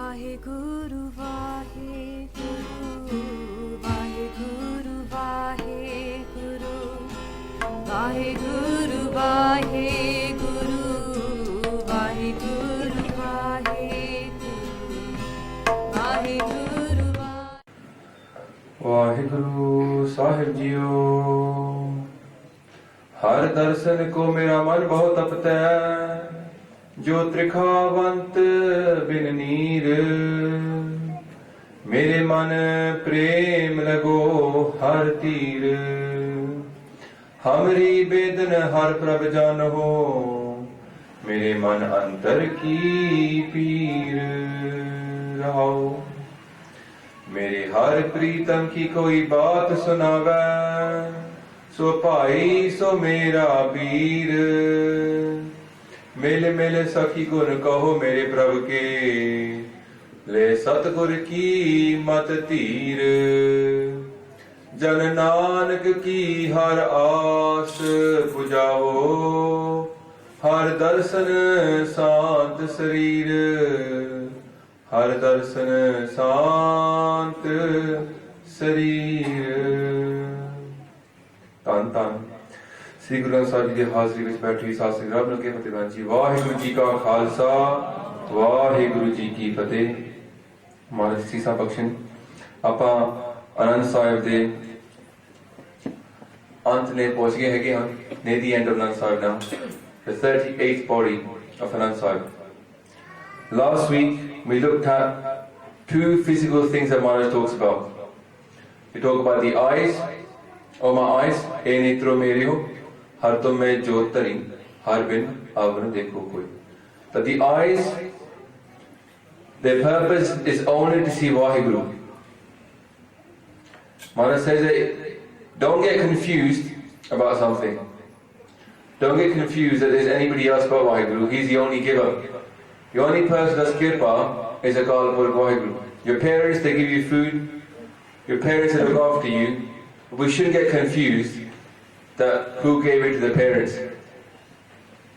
Vaheguru, Vaheguru, Vaheguru, Vaheguru, Vaheguru, Vaheguru, Vaheguru, Vaheguru, Vaheguru Sahib Jeeo, हर दर्शन को मेरा मन बहुत तपता है, जो त्रिखावंत बिन नीर, मेरे मन प्रेम लगो हर तीर, हमरी बेदन हर प्रभ जान हो, मेरे मन अंतर की पीर रहो, मेरे हर प्रीतम की कोई बात सुनावे, सो भाई सो मेरा वीर, मिल मिल सखी गुण कहो मेरे प्रभु के, ले सतगुर की मत धीर, जन नानक की हर आस पुजाओ, हर दर्शन शांत शरीर, हर दर्शन शांत शरीर। धन धन श्री गुरु ग्रंथ साहिब जी की हाजरी में बैठी साथ संगत रब के फतेह जी। वाहिगुरु जी का खालसा, वाहिगुरु जी की फतेह। महाराज सीसा बख्शन ਆਪਾਂ आनंद साहिब ਦੇ अंत ने पहुंच गए हैं हम near the end of Anand Sahib now, the 38th Pauri of Anand Sahib. Last week we looked at two physical things that Maharaj talks about. We talk about the eyes. O my eyes, ए नेत्रो मेरे हो, हर तुम में जोत तरी, हर बिन oven देखो कोई. That the eyes, their purpose is only to see Vaheguru. Maharaj says that don't get confused about something. Don't get confused that there's anybody else but Vaheguru. He's the only giver. The only person that's kirpa is a Kalapur Vaheguru. Your parents, they give you food. Your parents, they look after you. We shouldn't get confused that who gave it to the parents.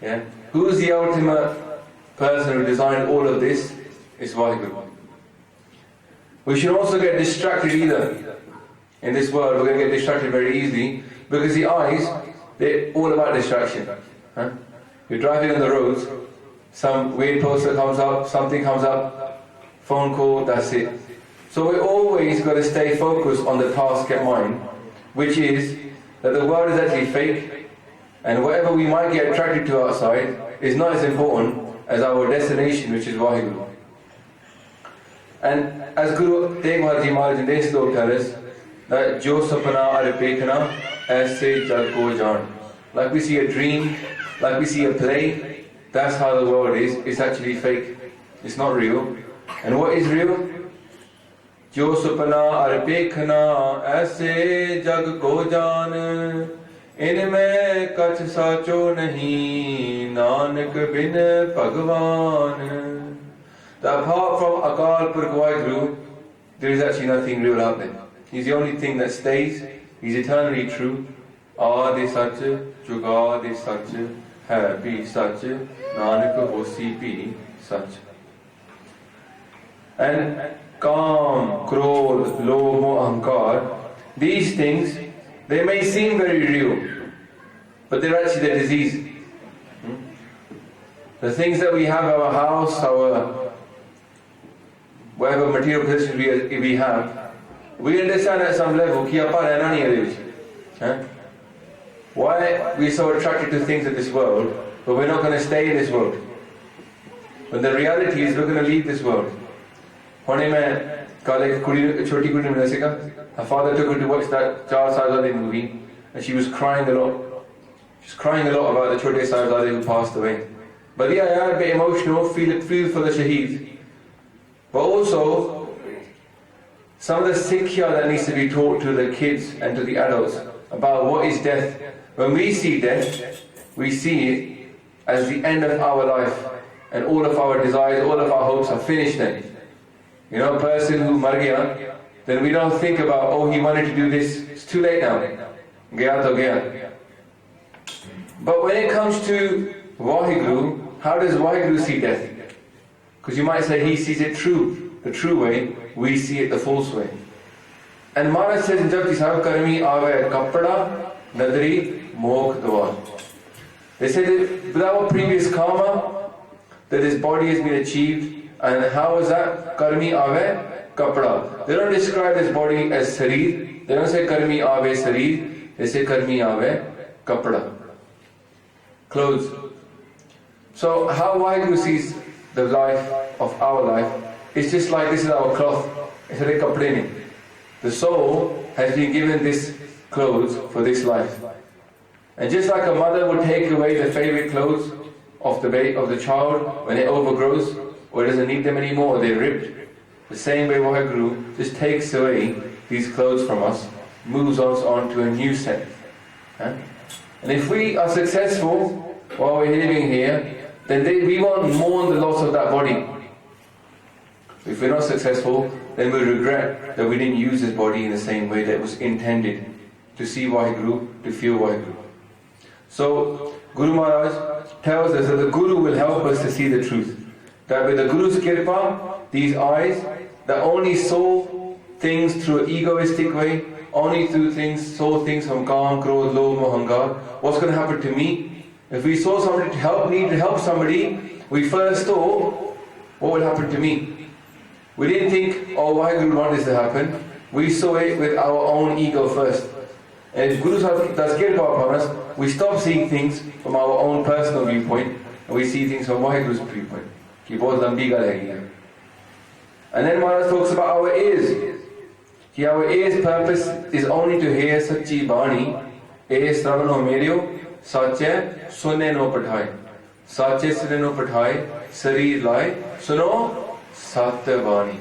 Yeah? Who is the ultimate person who designed all of this? Is Vaheguru. We should also get distracted either. In this world, we're going to get distracted very easily because the eyes, they're all about distraction. Huh? You're driving on the roads, some weird poster comes up, something comes up, phone call, that's it. So we always got to stay focused on the task at mind, which is that the world is actually fake, and whatever we might get attracted to outside is not as important as our destination, which is Vaheguru. And as Guru Tegh Bahadurji Maharaj in this sloka tell us that Jo sapna arpekhna aise jag ko jaan. Like we see a dream, like we see a play, that's how the world is. It's actually fake. It's not real. And what is real? जो सपना अर्पेखना ऐसे जग को जान, इनमें कछ साचो नहीं नानक बिन भगवान. That apart from Akal Purkh Vaheguru, there is actually nothing real out there. He's the only thing that stays. He's eternally true. Adi Sach, Jugadi Sach, Hai Bhi Sach, Nanak Hosi Bhi Sach. And Kam, Krodh, Lobh, Ahankar, these things, they may seem very real, but they're actually the disease. The things that we have, our house, our whatever material possessions we have, we understand at some level कि आपा रहना नहीं है देश. Why we're so attracted to things of this world, but we're not going to stay in this world. But the reality is we're going to leave this world. One मैं कल एक छोटी कुड़ी मिला सीखा. Her father took her to watch that 4 Sahibzade movie, and she was crying a lot. She was crying a lot about the Chote Sahibzade who passed away. But yeah, a bit emotional, feel for the Shaheed. But also, some of the sikhya that needs to be taught to the kids and to the adults about what is death. When we see death, we see it as the end of our life, and all of our desires, all of our hopes are finished then. You know, a person who mar gaya, then we don't think about, oh, he wanted to do this, it's too late now. Gaya to gaya. But when it comes to Vaheguru, how does Vaheguru see death? Because you might say he sees it true, the true way, we see it the false way. And Maharaj says in Japji Sahib, Karmi ave kappada, nadri mokh dwar. They say that without previous karma, that this body has been achieved. And how is that? Karmi ave kappada. They don't describe this body as sarir. They don't say karmi ave sarir. They say karmi ave kappada. Clothes. So how Vaheguru sees the life of our life, it's just like this is our cloth. It's like kapde. The soul has been given this clothes for this life. And just like a mother would take away the favorite clothes of the child when it overgrows or doesn't need them anymore, or they're ripped, the same way Vaheguru just takes away these clothes from us, moves us on to a new set. And if we are successful while we're living here, then we won't mourn the loss of that body. If we're not successful, then we'll regret that we didn't use this body in the same way that it was intended, to see Vaheguru, to feel Vaheguru. So Guru Maharaj tells us that the Guru will help us to see the truth. That with the Guru's kirpa, these eyes that only saw things through an egoistic way, only saw things from Kaam, Krodh, Lobh, Mohangar. What's going to happen to me? If we saw somebody need to help somebody, we first thought, what will happen to me? We didn't think, oh, Vaheguru want this to happen. We saw it with our own ego first. And if Guru does kirpa upon us, we stop seeing things from our own personal viewpoint, and we see things from Vaheguru's viewpoint. Ki bahut lambi gal hai. And then Maharaj talks about our ears. Ki our ears' purpose is only to hear Sachi Bani, Ees Ravano Meryo, Sache Sunne no Pathai. Sache Sunne no Pathai, Sarir Lai, Suno Satya Bani.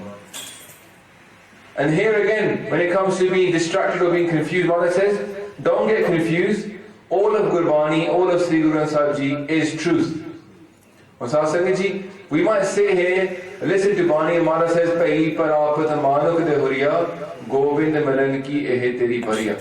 And here again, when it comes to being distracted or being confused, Maharaj says, don't get confused. All of Gurbani, all of Sri Guru Granth Sahib Ji is truth. We might sit here, listen to Bani, and Maharaj says, Pahli parapat manuk de huriya, Govind milan ki ehe teri bariya.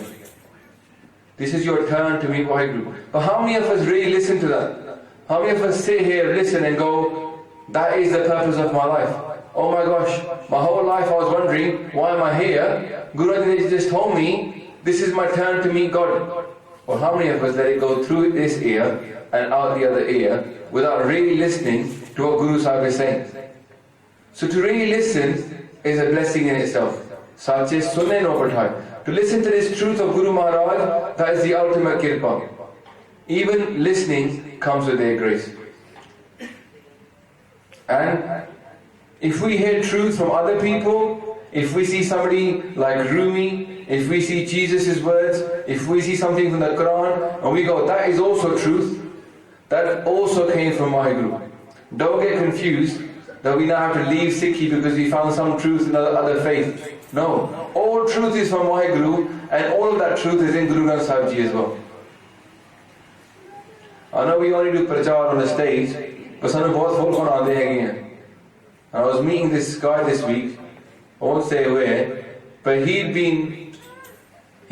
This is your turn to meet Vaheguru. But how many of us really listen to that? How many of us sit here, listen and go, that is the purpose of my life? Oh my gosh, my whole life I was wondering, why am I here? Guru just told me, this is my turn to meet God. Or how many of us let it go through this ear and out the other ear without really listening to what Guru Sahib is saying? So to really listen is a blessing in itself. Sache sunne no pathai. To listen to this truth of Guru Maharaj, that is the ultimate kirpa. Even listening comes with their grace. And if we hear truth from other people, if we see somebody like Rumi, if we see Jesus' words, if we see something from the Quran, and we go, that is also truth, that also came from Vaheguru. Don't get confused that we now have to leave Sikhi because we found some truth in other faith. No. All truth is from Vaheguru, and all of that truth is in Guru Granth Sahib Ji as well. I know we only do prachar on the stage, but sanu bahut folk aande hain. I was meeting this guy this week, I won't say where, but he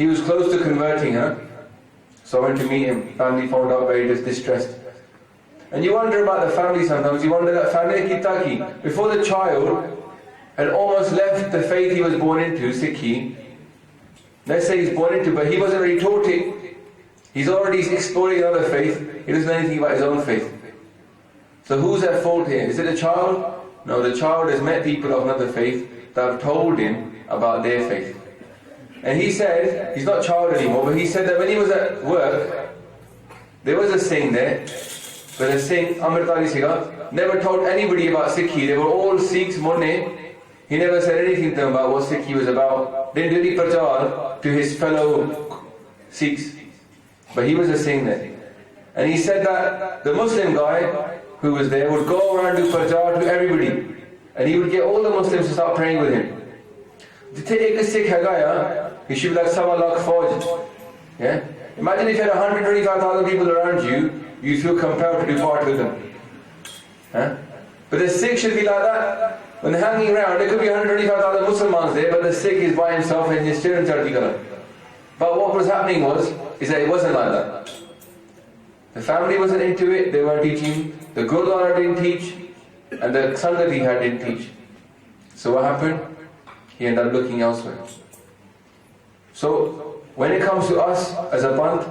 was close to converting, so I went to meet him. Family found out very distressed. And you wonder about the family sometimes, you wonder that family kitaki. Before the child had almost left the faith he was born into, Sikhi, let's say he's born into, but he wasn't really taught it. He's already exploring another faith, he doesn't know anything about his own faith. So who's at fault here? Is it the child? No, the child has met people of another faith that have told him about their faith. And he said, he's not child anymore, but he said that when he was at work, there was a Singh there, but the Singh, Amritali Sikha, never told anybody about Sikhi. They were all Sikhs, Munne. He never said anything to them about what Sikhi was about. Didn't do any prachar to his fellow Sikhs. But he was a Singh there. And he said that the Muslim guy who was there would go around and do prachar to everybody. And he would get all the Muslims to start praying with him. Jithe ek Sikh hai, he should be like Sawa Lakh Fauj. Yeah? Imagine if you had 125,000 people around you, you feel compelled to do part with them. But the Sikh should be like that. When they're hanging around, there could be 125,000 Muslims there, but the Sikh is by himself and he's still in Chardi Kala. But what was happening is that it wasn't like that. The family wasn't into it, they weren't teaching. The Gurdwara didn't teach. and the Sangat he had didn't teach. So what happened? He ended up looking elsewhere. So when it comes to us as a Panth,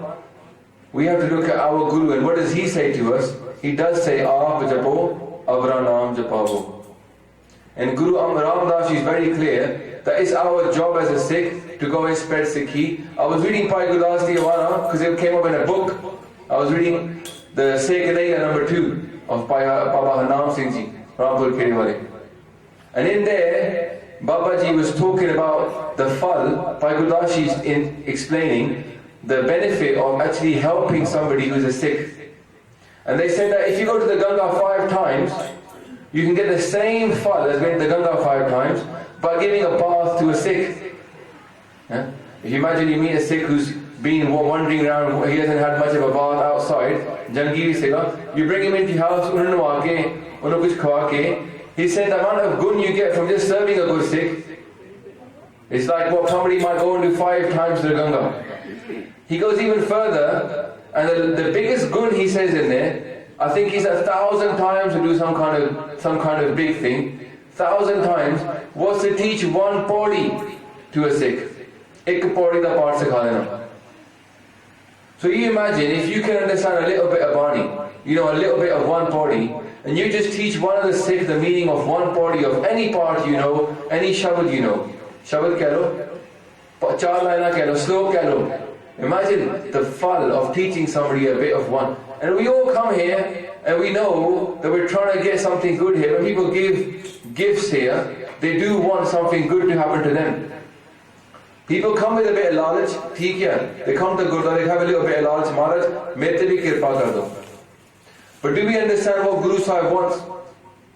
we have to look at our Guru, and what does he say to us? He does say, Aap japo, Abra naam japavo. And Guru Ramdas is very clear that it's our job as a Sikh to go and spread Sikhi. I was reading Bhai Gurdas Diwana because it came up in a book. I was reading the Sekadaya number 2 of Baba Hanam Singh Ji, Rampur Kiriwale. And in there, Babaji was talking about the fal. Bhai Gurdas is explaining the benefit of actually helping somebody who's a Sikh. And they said that if you go to the Ganga 5 times, you can get the same fal as going to the Ganga 5 times by giving a bath to a Sikh. Yeah? If you imagine you meet a Sikh who's been wandering around, he hasn't had much of a bath outside, Jangiri Sikha, you bring him into your house, he said the amount of gun you get from just serving a good Sikh, it's like what somebody might go and do 5 times to the Ganga. He goes even further, and the biggest gun he says in there, I think he's 1,000 times to do some kind of big thing. 1,000 times was to teach one pauri to a Sikh. Ek pauri da part sikha dena. So you imagine if you can understand a little bit of Bani, a little bit of one pauri, and you just teach one of the Sikh the meaning of one pauri of any part you know, any shabad you know. Shabad keh lo, char laina keh lo, slok keh lo. Imagine the fal of teaching somebody a bit of one. And we all come here and we know that we're trying to get something good here. When people give gifts here, they do want something good to happen to them. People come with a bit of lalach, theek hai. They come to Gurdwara, they have a little bit of lalach, Maharaj, mere te bhi kirpa kar do. But do we understand what Guru Sahib wants?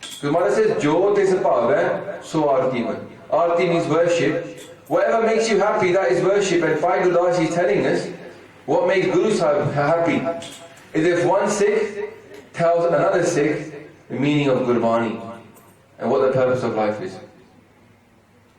Because Maharaj says, Jo tis bhav hai, so aarti mein. Aarti means worship. Whatever makes you happy, that is worship. And Bhai Gurdas is telling us what makes Guru Sahib happy is if one Sikh tells another Sikh the meaning of Gurbani and what the purpose of life is.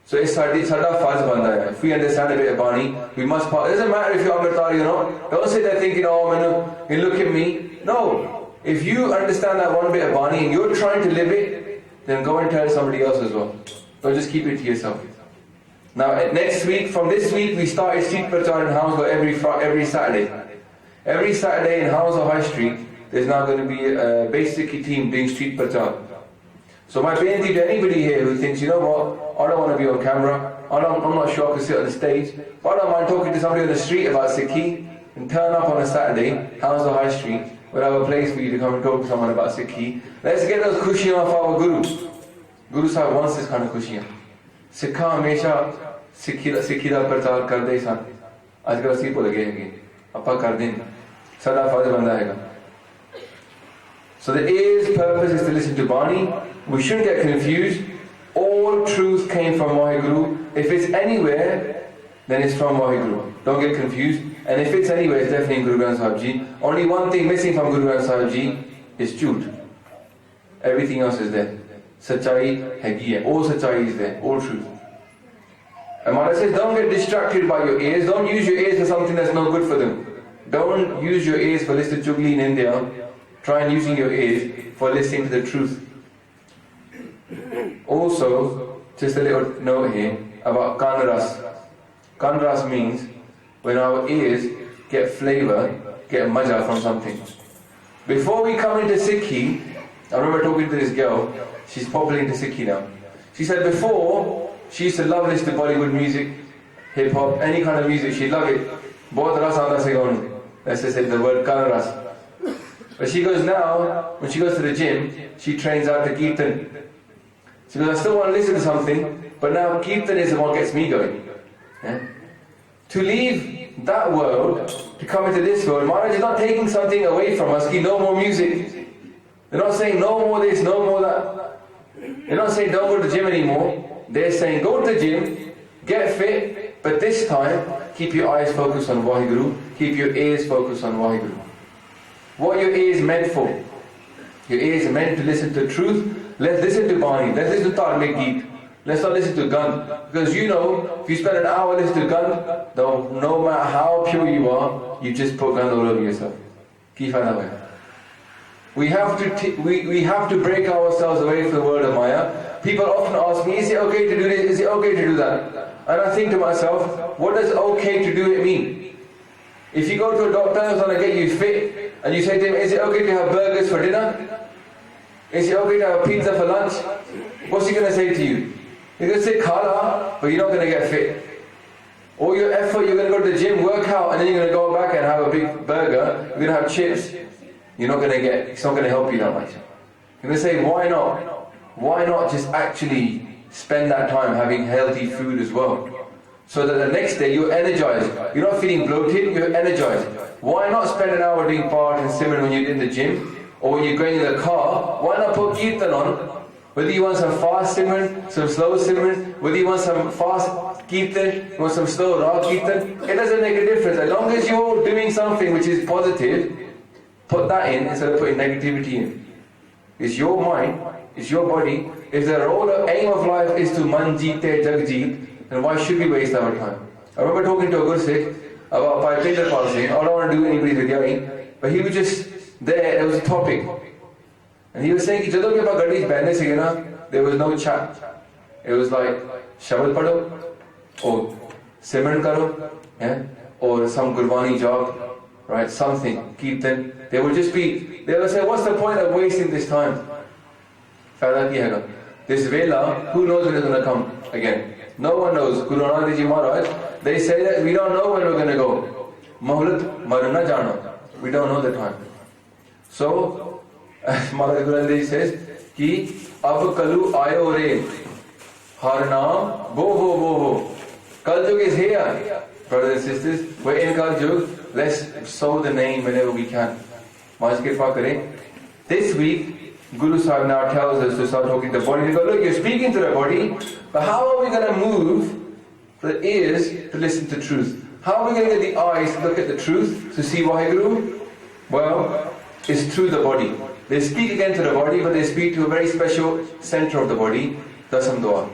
So it's sada farz banda hai. If we understand a bit of Bani, we must. It doesn't matter if you're Amritar, Don't sit there thinking, you look at me. No. If you understand that one bit of Bani and you're trying to live it, then go and tell somebody else as well. Don't just keep it to yourself. Now next week, from this week, we started street prachar in Hounslow every Saturday. Every Saturday in Hounslow High Street, there's now going to be a basic team doing street prachar. So my beinti to anybody here who thinks, I don't want to be on camera, I'm not sure I can sit on the stage, but I don't mind talking to somebody on the street about Sikhi, and turn up on a Saturday, Hounslow High Street, we'll have a place for you to come and talk to someone about Sikhi. Let's get those khushiyan of our Guru. Guru Sahib wants this kind of khushiyan. Sikha hamesha Sikhi da prachar karde san. Ajkal assi bhul gaye hain. Appa kar den. Sada farz banda hai. So the ear's purpose is to listen to Bani. We shouldn't get confused. All truth came from Vaheguru. If it's anywhere, then it's from Vaheguru. Don't get confused. And if it's anywhere, it's definitely Guru Granth Sahib Ji. Only one thing missing from Guru Granth Sahib Ji is truth. Everything else is there. Sachai hegi hai. All sachai is there. All truth. And Maharaj says, don't get distracted by your ears. Don't use your ears for something that's not good for them. Don't use your ears for listening to Chugli in India. Try and using your ears for listening to the truth. Also, just a little note here about kanras. Kanras means when our ears get flavor, get maja from something. Before we come into Sikhi, I remember talking to this girl, she's popular into Sikhi now. She said before, she used to love listening to Bollywood music, hip hop, any kind of music, she loved it. Bahut ras aanda se gaun. Let's just say the word kanras. But she goes now, when she goes to the gym, she trains out to Kirtan. She goes, I still want to listen to something, but now Kirtan is the one that gets me going. Yeah? To leave that world, to come into this world, Maharaj is not taking something away from us, no more music. They're not saying no more this, no more that. They're not saying don't go to the gym anymore. They're saying go to the gym, get fit, but this time, keep your eyes focused on Vaheguru, keep your ears focused on Vaheguru. What are your ears meant for? Your ears are meant to listen to truth. Let's listen to Bani, let's listen to Dharmic Geet. Let's not listen to Gand. Because if you spend an hour listening to Gand, no matter how pure you are, you just put Gand all over yourself. Ki fayda hoya? We have to break ourselves away from the world of Maya. People often ask me, is it okay to do this? Is it okay to do that? And I think to myself, what does okay to do it mean? If you go to a doctor who's going to get you fit, and you say to him, is it okay to have burgers for dinner? Is it okay to have pizza for lunch? What's he going to say to you? He's going to say, khala, but you're not going to get fit. All your effort, you're going to go to the gym, work out, and then you're going to go back and have a big burger, you're going to have chips. You're not going to get, it's not going to help you that much. You're going to say, why not? Why not just actually spend that time having healthy food as well? So that the next day you're energized. You're not feeling bloated, you're energized. Why not spend an hour doing Paath and Simran when you're in the gym? Or when you're going in the car? Why not put Kirtan on? Whether you want some fast Simran, some slow Simran, whether you want some fast Kirtan, you want some slow Rakh Kirtan, it doesn't make a difference. As long as you're doing something which is positive, put that in instead of putting negativity in. It's your mind, it's your body. If the aim of life is to man jeete jag jeet, then why should we waste our time? I remember talking to a Guru Sikh about Pavan passing. I don't want to do anybody's Vajaaiaa, but he was just there was a topic. And he was saying, there was no chat. It was like, Shabad Pado, or Simran Karo, yeah? Or some Gurbani job, right? Something, Kirtan. They would say, what's the point of wasting this time? This Vela, who knows when it's going to come again? No one knows. Guru Anand Ji Maharaj, they say that we don't know when we're going to go. Mahulat marna jana. We don't know the time. So, Maharaj Guru Anand Ji says, Ki ab kalu ayo re, har naam bo. Kaljug is here. Brothers and sisters, we're in Kaljug. Let's sow the name whenever we can. Maharaj Kripa kare. This week, Guru Sahib now tells us to start talking to the body. He goes, look, you're speaking to the body, but how are we going to move the ears to listen to truth? How are we going to get the eyes to look at the truth, to see Vaheguru? Well, it's through the body. They speak again to the body, but they speak to a very special center of the body, Dasam Dwar.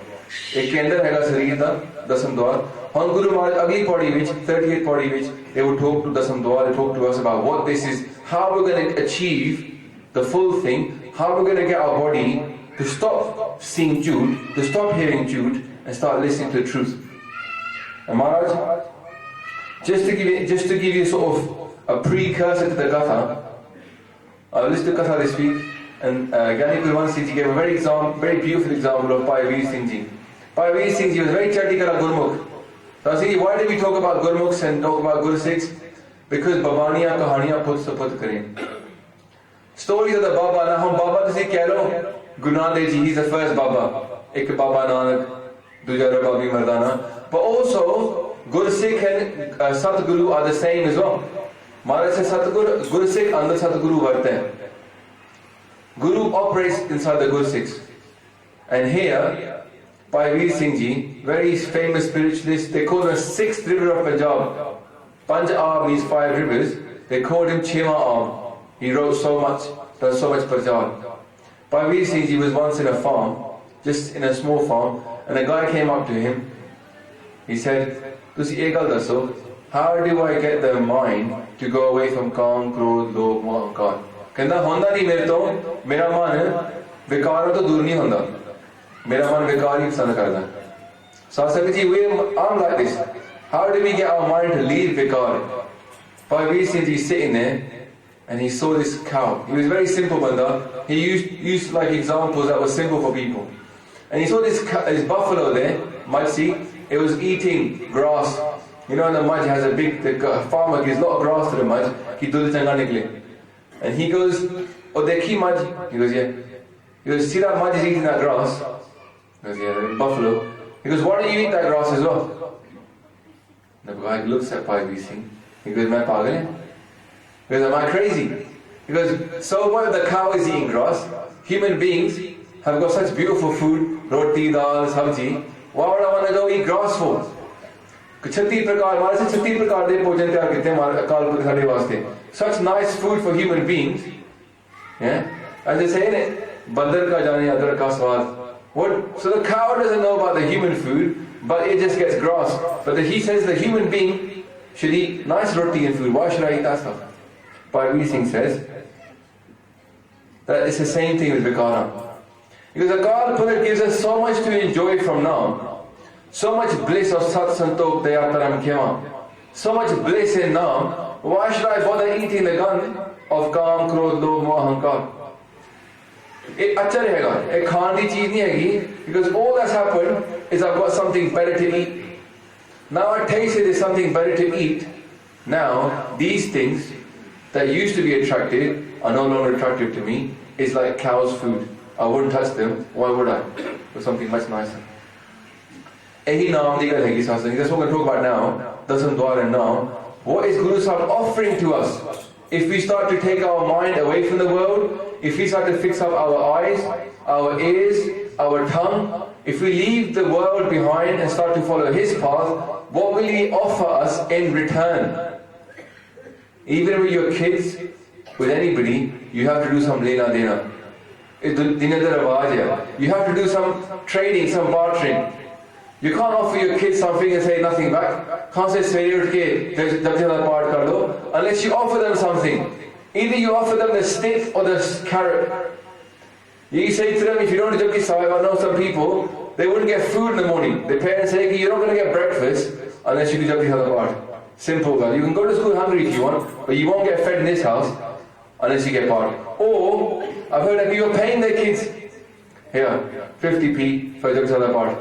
Ek ke andar hega sareer da Dasam Dwar. On Guru Maharaj, agli pauri vich, 38th pauri vich, they would talk to Dasam Dwar, they talk to us about what this is, how we're going to achieve the full thing, how we're going to get our body to stop seeing Jude, to stop hearing Jude, and start listening to the truth. And Maharaj, just to give you sort of a precursor to the Katha, I listened to Katha this week, and Gyani Gurwan Singh Ji gave a very beautiful example of Pauri Singh Ji. Pauri Singh Ji was very chatikala Gurmukh. So I say, why did we talk about Gurmukhs and talk about Guru Sikhs? Because Babaniya Kahaniya put saput karein. Stories of the Baba, now hum Baba to say kehlo, Guru Nanak Dev Ji, he's the first Baba. Ek Baba Nanak, Duja Babi Mardana. But also, Guru Sikh and Satguru are the same as well. Maharaj says Satguru, Guru Sikh under Satguru varte. Guru operates inside the Guru Sikhs. And here, Pauri Singh Ji, very famous spiritualist, they call him the 6th river of Punjab. Panj Aab means 5 rivers. They called him Chema Aab. He wrote so much, does so much prajal. Pauri Singh Ji was once in a farm, just in a small farm, and a guy came up to him. He said, Tusi ek gal dasso, how do I get the mind to go away from Kaam, Krodh, Lobh, Moh, Ahankar? Kehda honda nahi mere to, mera man vikar to dur nahi honda. Mera man vikar hi pasand karda. So I said, I'm like this. How do we get our mind to leave vikar? Pauri Singh Ji sitting there, and he saw this cow. He was very simple banda. He used like examples that were simple for people. And he saw this buffalo there, Majsi. It was eating grass. You know, the Maj has the farmer gives a lot of grass to the Maj. He dudh changa nikle. And he goes, oh, dekhi Maj? He goes, yeah. He goes, see that Maj is eating that grass? He goes, yeah, buffalo. He goes, why don't you eat that grass as well? The guy looks at Pauri Singh. He goes, main pagal hai? He goes, am I crazy? He goes, so what if the cow is eating grass? Human beings have got such beautiful food, roti, dal, sabji. Why would I want to go eat grass for? 36 prakar, हमारे से 36 प्रकार दे भोजन तैयार करते हैं हमारे अकाल पुरख साढ़े वास्ते. Such nice food for human beings. Yeah? As they say, बंदर का जाने अदरक का स्वाद. What? So the cow doesn't know about the human food, but it just gets grass. But he says the human being should eat nice roti and food. Why should I eat that stuff? Pauri Singh says, that it's the same thing with Vikara. Because Akal Purakh gives us so much to enjoy from Naam, so much bliss of Sat Santok Dayataram Kyama, so much bliss in Naam. Why should I bother eating the gun of Kaam, Krodh, Lobh, Moh, Ahankar? It अच्छा रहेगा, एक खाने की चीज नहीं हैगी, because all that's happened is I've got something better to eat. Now I tasted there's something better to eat. Now these things that used to be attractive are no longer attractive to me. It's like cow's food. I wouldn't touch them. Why would I? For something much nicer. Ehi naam di gal hai ki satsang. That's what we're going to talk about now. Dasam Dwar and Naam. What is Guru Sahib offering to us? If we start to take our mind away from the world, if we start to fix up our eyes, our ears, our tongue, if we leave the world behind and start to follow His path, what will He offer us in return? Even with your kids, with anybody, you have to do some lena dena. You have to do some trading, some bartering. You can't offer your kids something and say nothing back. Can't say unless you offer them something. Either you offer them the stick or the carrot. You say to them, if you don't do Japji Sahib, I know some people, they wouldn't get food in the morning. The parents say, you're not going to get breakfast unless you do Japji Sahib. Simple, girl. You can go to school hungry if you want, but you won't get fed in this house unless you get part. Or, I've heard that people are paying their kids, here, 50p for Japji Sahib part.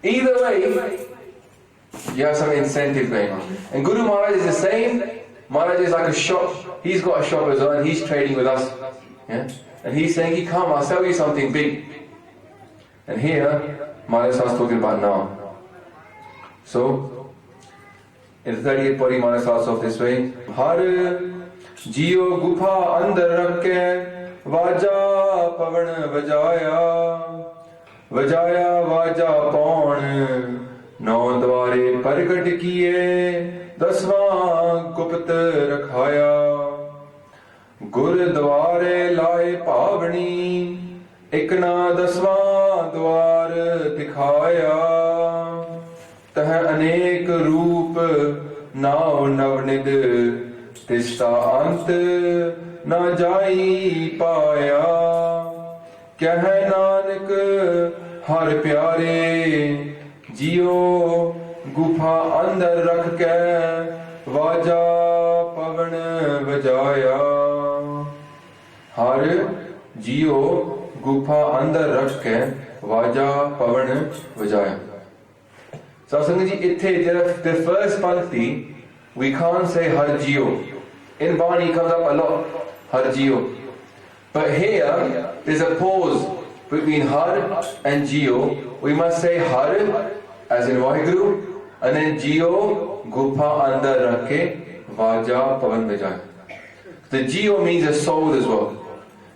Either way, you have some incentive going on. And Guru Maharaj is the same. Maharaj is like a shop. He's got a shop as well and he's trading with us. Yeah? And he's saying, come, I'll sell you something big. And here, Maharaj starts talking about now. So, in the 38th Pauri, Maharaj starts off this way. Har Jeeo Gufaa Andar Rakh Vaajaa Pavan Vajaaiaa Vajaaiaa Vaajaa Paun Nau Dware Pargat Kiye Daswaं Gupt Rakhaya Gurdware Lae Pavani Ikna Daswaं Dwar Dikhaya Tah Anek Roop Nau Navnid Tista Ant Na Jai Paya Kya hai Nanak Har Pyare Jeeo Gufaa Andar Rakh Ke Vaajaa Pavan Vajaaiaa Har Jeeo Gufaa Andar Rakh Ke Vaajaa Pavan Vajaaiaa. So Sangaji, the first Pankti, we can't say Har Jeeo. In Bani comes up a lot, Har Jeeo. But here, there's a pause between Har and Jeeo. We must say Har, as in Vaheguru, and then Jeeo, Gufaa Andar Rakhe, Vaajaa Pavan Vajaaiaa. The Jeeo means the soul as well.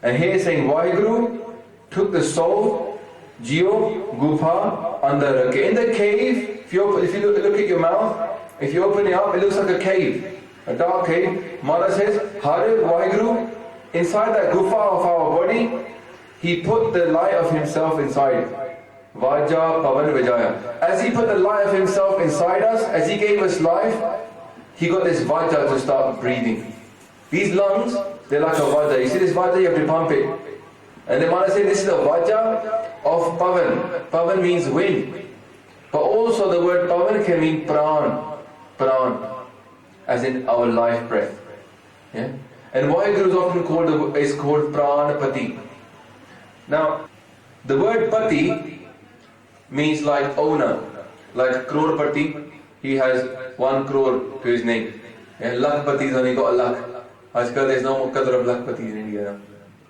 And here saying Vaheguru took the soul, Jeeo, Gufaa Andar Rakhe. In the cave, if you look at your mouth, if you open it up, it looks like a cave, a dark cave. Maharaj says, Har Vaheguru, inside that Gufaa of our body, He put the light of Himself inside. Vaajaa Pavan Vajaaiaa. As He put the light of Himself inside us, as He gave us life, He got this Vaajaa to start breathing. These lungs, they're like a Vaajaa. You see this Vaajaa, you have to pump it. And the Maharaj said, this is the Vaajaa of Pavan. Pavan means wind. But also the word Pavan can mean Pran. Pran. As in our life breath. Yeah? And Vaheguru is often called Pranapati. Now, the word Pati means like owner. Like Crorepati, he has 1 crore to his name. Yeah? Lakhpati's only got a lakh. Ajkal there's no more qadr of Lakhpatis in India now.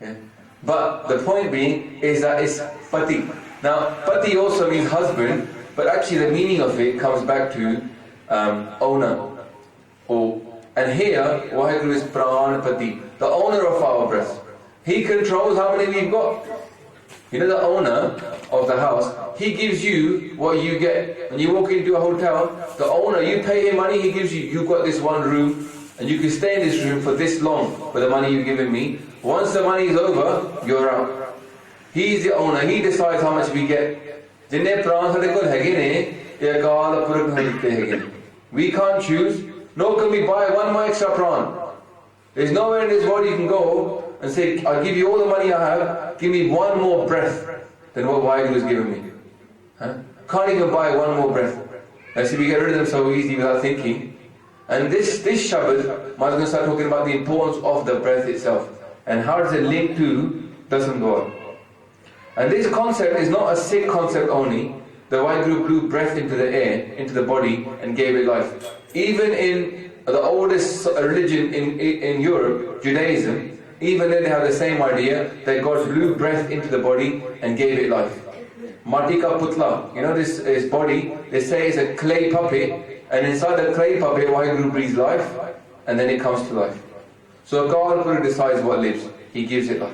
Yeah? But the point being is that it's Pati. Now, Pati also means husband, but actually the meaning of it comes back to owner. And here, Vaheguru is Pranapati, the owner of our breath. He controls how many we've got. You know, the owner of the house, he gives you what you get. When you walk into a hotel, the owner, you pay him money, he gives you, you've got this one room, and you can stay in this room for this long with the money you've given me. Once the money is over, you're out. He's the owner, he decides how much we get. We can't choose, nor can we buy one more extra prawn. There's nowhere in this world you can go and say, I'll give you all the money I have, give me one more breath than what Vaheguru has given me. Can't even buy one more breath. And see, we get rid of them so easily without thinking. And this Shabad, Maharaj is going to start talking about the importance of the breath itself. And how does it link to Dasam Dwar. And this concept is not a Sikh concept only. The Vaheguru blew breath into the air, into the body, and gave it life. Even in the oldest religion in Europe, Judaism, even then they have the same idea that God blew breath into the body and gave it life. Mati ka putla, this body, they say is a clay puppet, and inside the clay puppet, Vaheguru breathes life, and then it comes to life. So God decides what lives. He gives it life.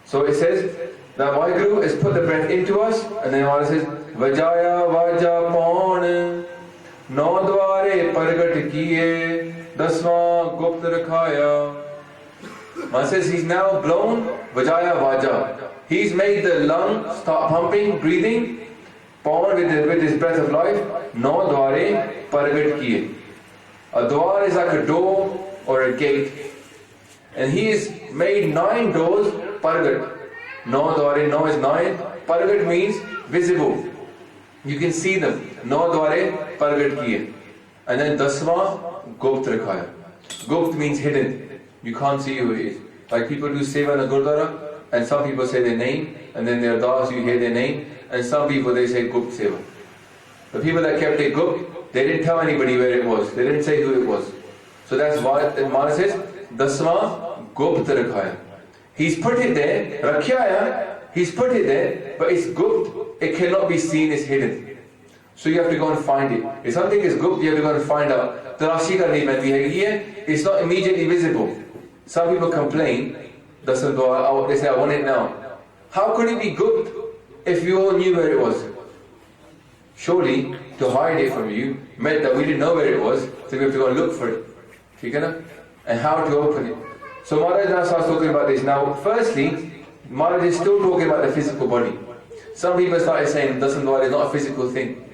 So it says that Vaheguru has put the breath into us, and then it says, Vajaaiaa, Vaajaa, Pavan, Gurdwara Pargat kiye, Daswa Gupt Rakhaya. Man says he's now blown Vajaaiaa, Vaajaa. He's made the lung start pumping, breathing, Pavan with his breath of life, Gurdwara Pargat kiye. A dwar is like a door or a gate. And he has made 9 doors, Pargat. Gurdwara, no is 9. Pargat means visible. You can see them. Gurdwara Pargat kiye. And then Daswa Gupt Rakhaya. Gupt means hidden. You can't see who it is. Like people do seva in a Gurdwara, and some people say their name, and then their das, you hear their name, and some people they say Gupt seva. The people that kept it Gupt, they didn't tell anybody where it was. They didn't say who it was. So that's why Maharaj says, Daswa Gupt Rakhaya. He's put it there, Rakhyaya, he's put it there, but it's Gupt, it cannot be seen, it's hidden. So you have to go and find it. If something is Gupt, you have to go and find out. It's not immediately visible. Some people complain, they say, I want it now. How could it be Gupt if you all knew where it was? Surely, to hide it from you meant that we didn't know where it was, so we have to go and look for it. And how to open it. So Maharaj now starts talking about this. Now, firstly, Maharaj is still talking about the physical body. Some people started saying Dasam Dwar is not a physical thing.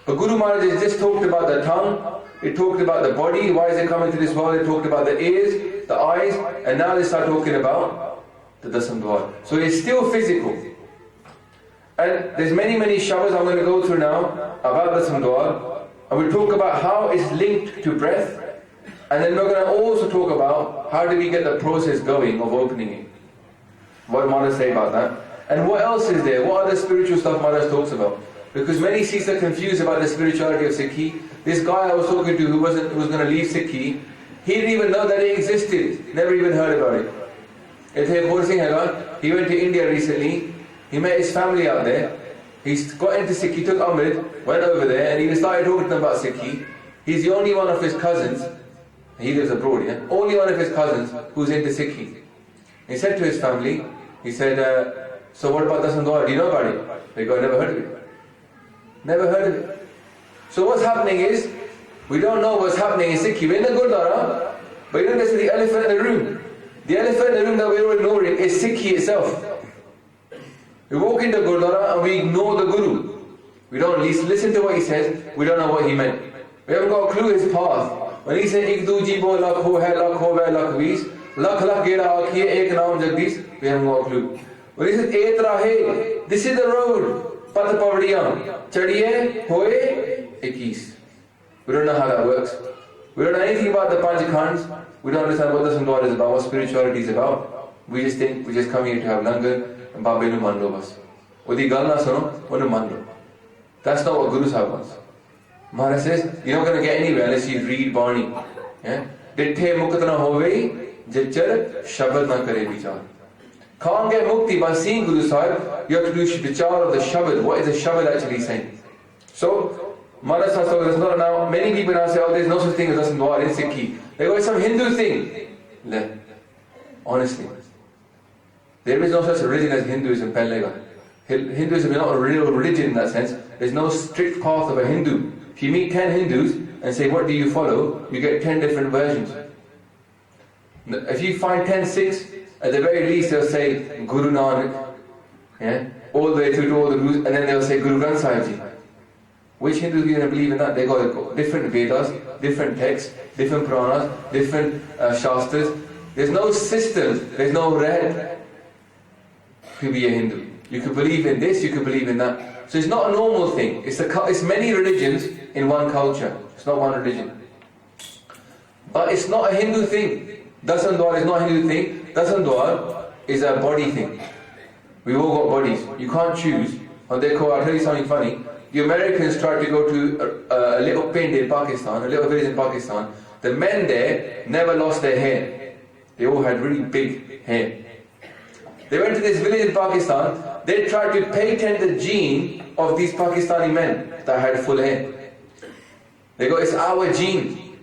But Guru Maharaj has just talked about the tongue, he talked about the body, why is it coming to this world, he talked about the ears, the eyes, and now they start talking about the Dasam Dwar. So it's still physical. And there's many shabads I'm going to go through now about Dasam Dwar, and we'll talk about how it's linked to breath, and then we're going to also talk about how do we get the process going of opening it. What Maharaj say about that. And what else is there? What other spiritual stuff Maharaj talks about? Because many Sikhs are confused about the spirituality of Sikhi. This guy I was talking to who was going to leave Sikhi, he didn't even know that it existed. Never even heard about it. He went to India recently. He met his family out there. He got into Sikhi, took Amrit, went over there, and he started talking to them about Sikhi. He's the only one of his cousins, he lives abroad, only one of his cousins who's into Sikhi. He said to his family, he said, so what about Dasam Dwar? Do you know about it? They go, never heard of it. Never heard of it. So what's happening is, we don't know what's happening in Sikhi. We're in the Gurdwara, but you know there's the elephant in the room. The elephant in the room that we're ignoring is Sikhi itself. We walk into Gurdwara and we ignore the Guru. We don't listen to what he says, we don't know what he meant. We haven't got a clue his path. When he said, Ik du jibo lakh ho hai, lakh ho vai, lakh vees, lakh gera akhiye, ek naam jagdish, we haven't got a clue. When he said, Etra hai, this is the road. Path pavadiyan, chadiye, hoye, ekis. We don't know how that works. We don't know anything about the Panch Khans. We don't understand what Dasam Dwar is about, what spirituality is about. We just think we just come here to have langar and Babe nu man lo bas. Odi gal na suno, onu man lo. That's not what Guru Sahib wants. Maharaj says, you're not going to get anywhere unless you read Bani. Ditthe mukt na hove, jachar shabad na kare vichar. Can't get mukti by seeing Guru Sahib. You have to do vichar of the shabad. What is the shabad actually saying? So, Maharaj Sahib says, now many people now say, oh, there's no such thing as Dasam Dwar in Sikhi. They go, it's some Hindu thing. No. Honestly. There is no such religion as Hinduism. Hinduism is not a real religion in that sense. There's no strict path of a Hindu. If you meet 10 Hindus and say, what do you follow? You get 10 different versions. If you find 10 Sikhs, at the very least they'll say Guru Nanak, all the way through to all the Gurus, and then they'll say Guru Granth Sahib Ji. Which Hindus are going to believe in that? They got different Vedas, different texts, different Puranas, different Shastras. There's no system, there's no red to be a Hindu. You could believe in this, you could believe in that. So it's not a normal thing. It's many religions in one culture. It's not one religion. But it's not a Hindu thing. Dasandwar is not a Hindu thing. Dasandwar is a body thing. We've all got bodies. You can't choose. I'll tell you something funny. The Americans tried to go to a little pind in Pakistan, a little village in Pakistan. The men there never lost their hair. They all had really big hair. They went to this village in Pakistan. They tried to patent the gene of these Pakistani men that had full hair. They go, it's our gene.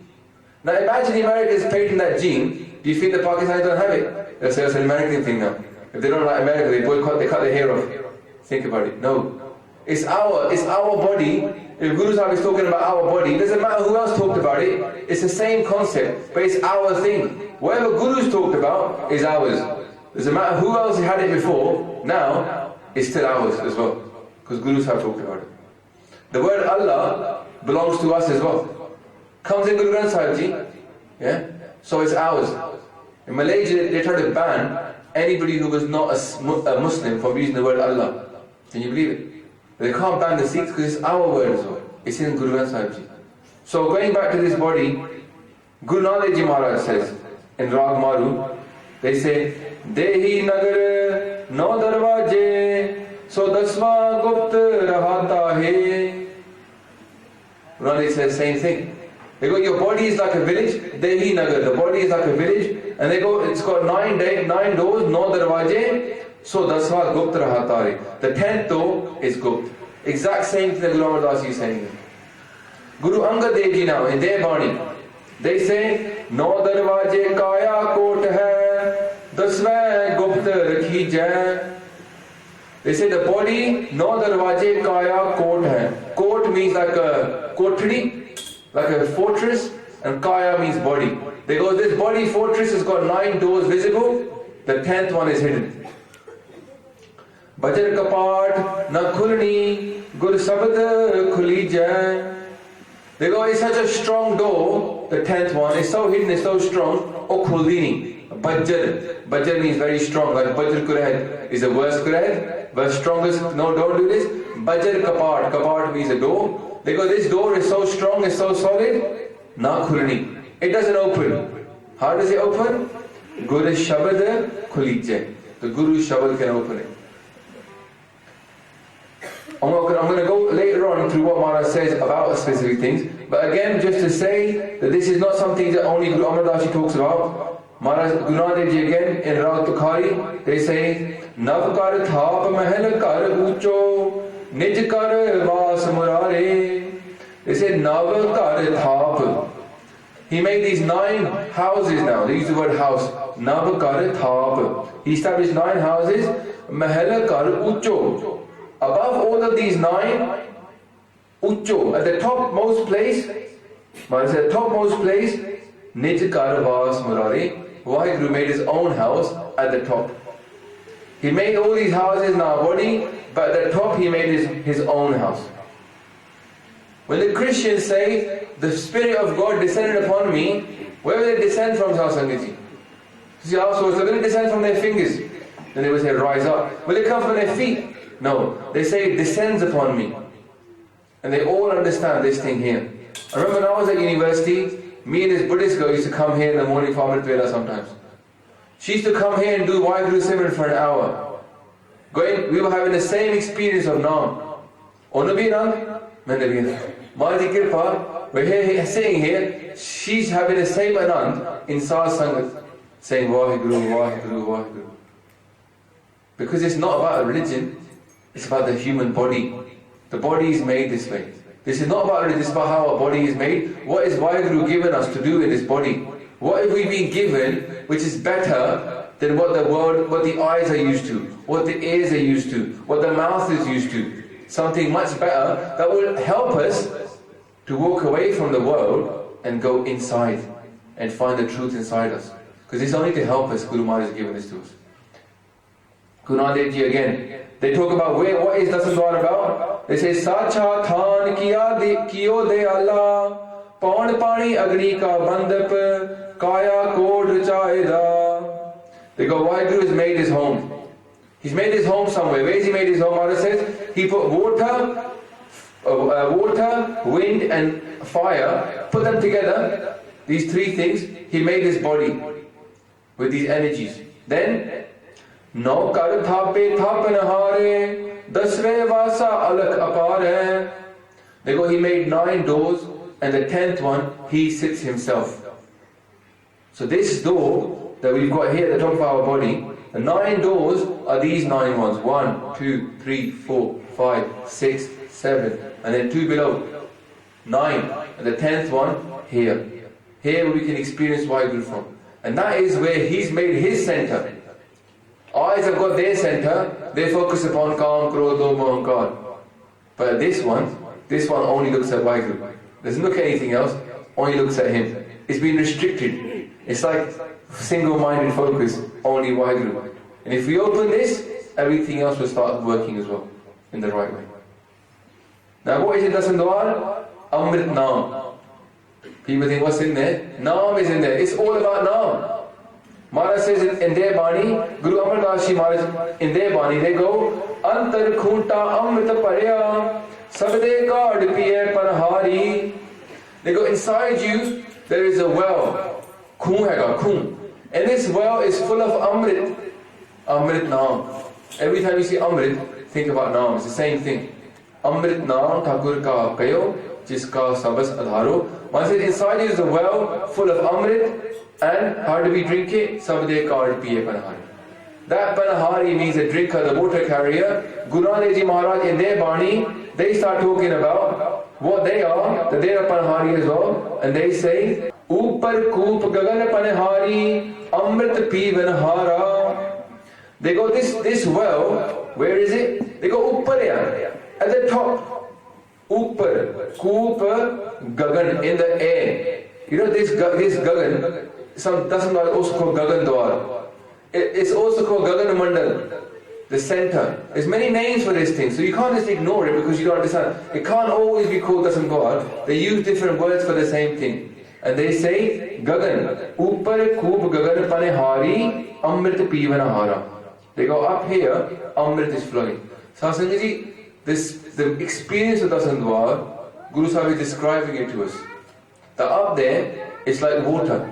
Now imagine the Americans patent that gene. Do you think the Pakistanis don't have it? They'll say it's an American thing now. If they don't like America, they cut their hair off. Think about it. No. It's our body. If Guru Sahib is talking about our body, it doesn't matter who else talked about it. It's the same concept, but it's our thing. Whatever Guru's talked about is ours. Doesn't matter who else had it before, now it's still ours as well. Because Guru Sahib talked about it. The word Allah belongs to us as well. Comes in Guru Granth Sahib Ji. Yeah? So it's ours. In Malaysia, they try to ban anybody who was not a Muslim from using the word Allah. Can you believe it? They can't ban the Sikhs because it's our word as well. It's in Guru Granth Sahib Ji. So going back to this body, Guru Nanak Ji Maharaj says in Rakh Maru, they say, Dehi Nagar no darwaje, so daswa gupt rahata hai. Guru Nanak says the same thing. They go, your body is like a village, Dehi Nagar, the body is like a village, and they go, it's got 9 doors, no darwaje, so daswa gupt rahata hai. The 10th door is gupt. Exact same thing that Guru Amar Das is saying. Guru Angad Dev Ji now, in their Bani, they say, no darwaje kaya kot hai, daswa gupt rakhi jai. They say the body, no darwaje kaya kot hai. Kot means like a kotri, like a fortress, and kaya means body. They go, this body fortress has got 9 doors visible, the 10th one is hidden. Bajar kapat na khulni, gur sabad khuli jai. They go, it's such a strong door, the 10th one, it's so hidden, it's so strong, o khulini. Bajar. Bajar means very strong, like Bajar Kurahad is the worst Kurahad, but strongest, no, don't do this. Bajar kapat, kapat means a door. They go, this door is so strong, it's so solid, na khulni. It doesn't open. How does it open? Gur shabad khuli jai. The Guru's shabad can open it. I'm going to go later on through what Maharaj says about specific things, but again, just to say that this is not something that only Guru Amar Das Ji talks about. Maharaj Guru Nanak Ji again in Raut Tukhari, they say, Nav kar thap mahal kar ucho, nij kar vas murare. They say, Nav kar thap. He made these 9 houses now. They use the word house. Nav kar thap. He established 9 houses, mahal kar ucho. Above all of these 9, Ucho, at the topmost place, Maharaj said, topmost place, Nij Karavas Murari, Vaheguru made his own house at the top. He made all these houses in our body, but at the top he made his own house. When the Christians say, the Spirit of God descended upon me, where will they descend from, Sangiji? See, also, they're going to descend from their fingers. Then they will say, rise up. Will they come from their feet? No, they say it descends upon me. And they all understand this thing here. I remember when I was at university, me and this Buddhist girl used to come here in the morning for Amrit Vela sometimes. She used to come here and do Vaheguru Simran for an hour. We were having the same experience of Naam. O Nabi Naam, Main Nabi Naam. Maharaji Kirpa, we're here, sitting here, she's having the same Anand in Saz Sangat, saying Vaheguru, Vaheguru, Vaheguru. Because it's not about a religion. It's about the human body. The body is made this way. This is not about religion, this is about how our body is made. What is Vaheguru given us to do in this body? What have we been given which is better than what the eyes are used to, what the ears are used to, what the mouth is used to? Something much better that will help us to walk away from the world and go inside and find the truth inside us. Because it's only to help us Guru Maharaj has given this to us. Guru Nanak Ji again, They talk about what is Dasandwar about? They say, Sacha than kiyo de Allah, Pawan pani agni ka bandap, Kaya kod rachaida. They go, Vaheguru has made his home. He's made his home somewhere. Where has he made his home? Allah says, he put water, wind and fire, put them together, these three things, he made his body with these energies. Then, no kar thape thapanahare, dasve vasa alak apare. They go, he made 9 doors, and the 10th one, he sits himself. So this door that we've got here at the top of our body, the 9 doors are these 9 ones. 1, 2, 3, 4, 5, 6, 7, and then 2 below. 9, and the 10th one here. Here we can experience Vaheguru from. And that is where he's made his center. Eyes have got their center, they focus upon Kaam, Krodha, Mohankar. But this one only looks at Vaheguru. Doesn't look at anything else, only looks at him. It's been restricted. It's like single-minded focus, only Vaheguru. And if we open this, everything else will start working as well, in the right way. Now what is in Dasandwar? Amrit Naam. People think, what's in there? Naam is in there. It's all about Naam. Maharaj says in their Bani, Guru Amar Das Ji Maharaj, in their Bani, they go, Antar khunta amrita parya, sabde kaad piye panhari. They go, inside you, there is a well. Khun hega, khun. And this well is full of Amrit. Amrit Naam. Every time you see Amrit, think about Naam. It's the same thing. Amrit Naam Thakur ka kayo, jiska sabas adharo. One says inside you is a well full of Amrit. And how do we drink it? Sabde kaad piye panhari. That panhari means a drinker, the water carrier. Guru Nanak Ji Maharaj in their Bani, they start talking about what they are, that they are panhari as well. And they say, Upar Koop Gagan Panhari Amrit Pivan Hara. They go, this well, where is it? They go Upparya, at the top. Upar, Koop Gagan, in the air. You know this Gagan, some doesn't also called Gagan Dwar. It's also called Gagan Mandal, the center. There's many names for this thing, so you can't just ignore it because you don't understand. It can't always be called Dasam Dwar. They use different words for the same thing. And they say, Gagan, Upar Koob Gagan Panehari, Amrit Pivana Hara. They go up here, Amrit is flowing. So Sangaji, the experience of Dasandwar, Guru Sahib is describing it to us. The up there, it's like water.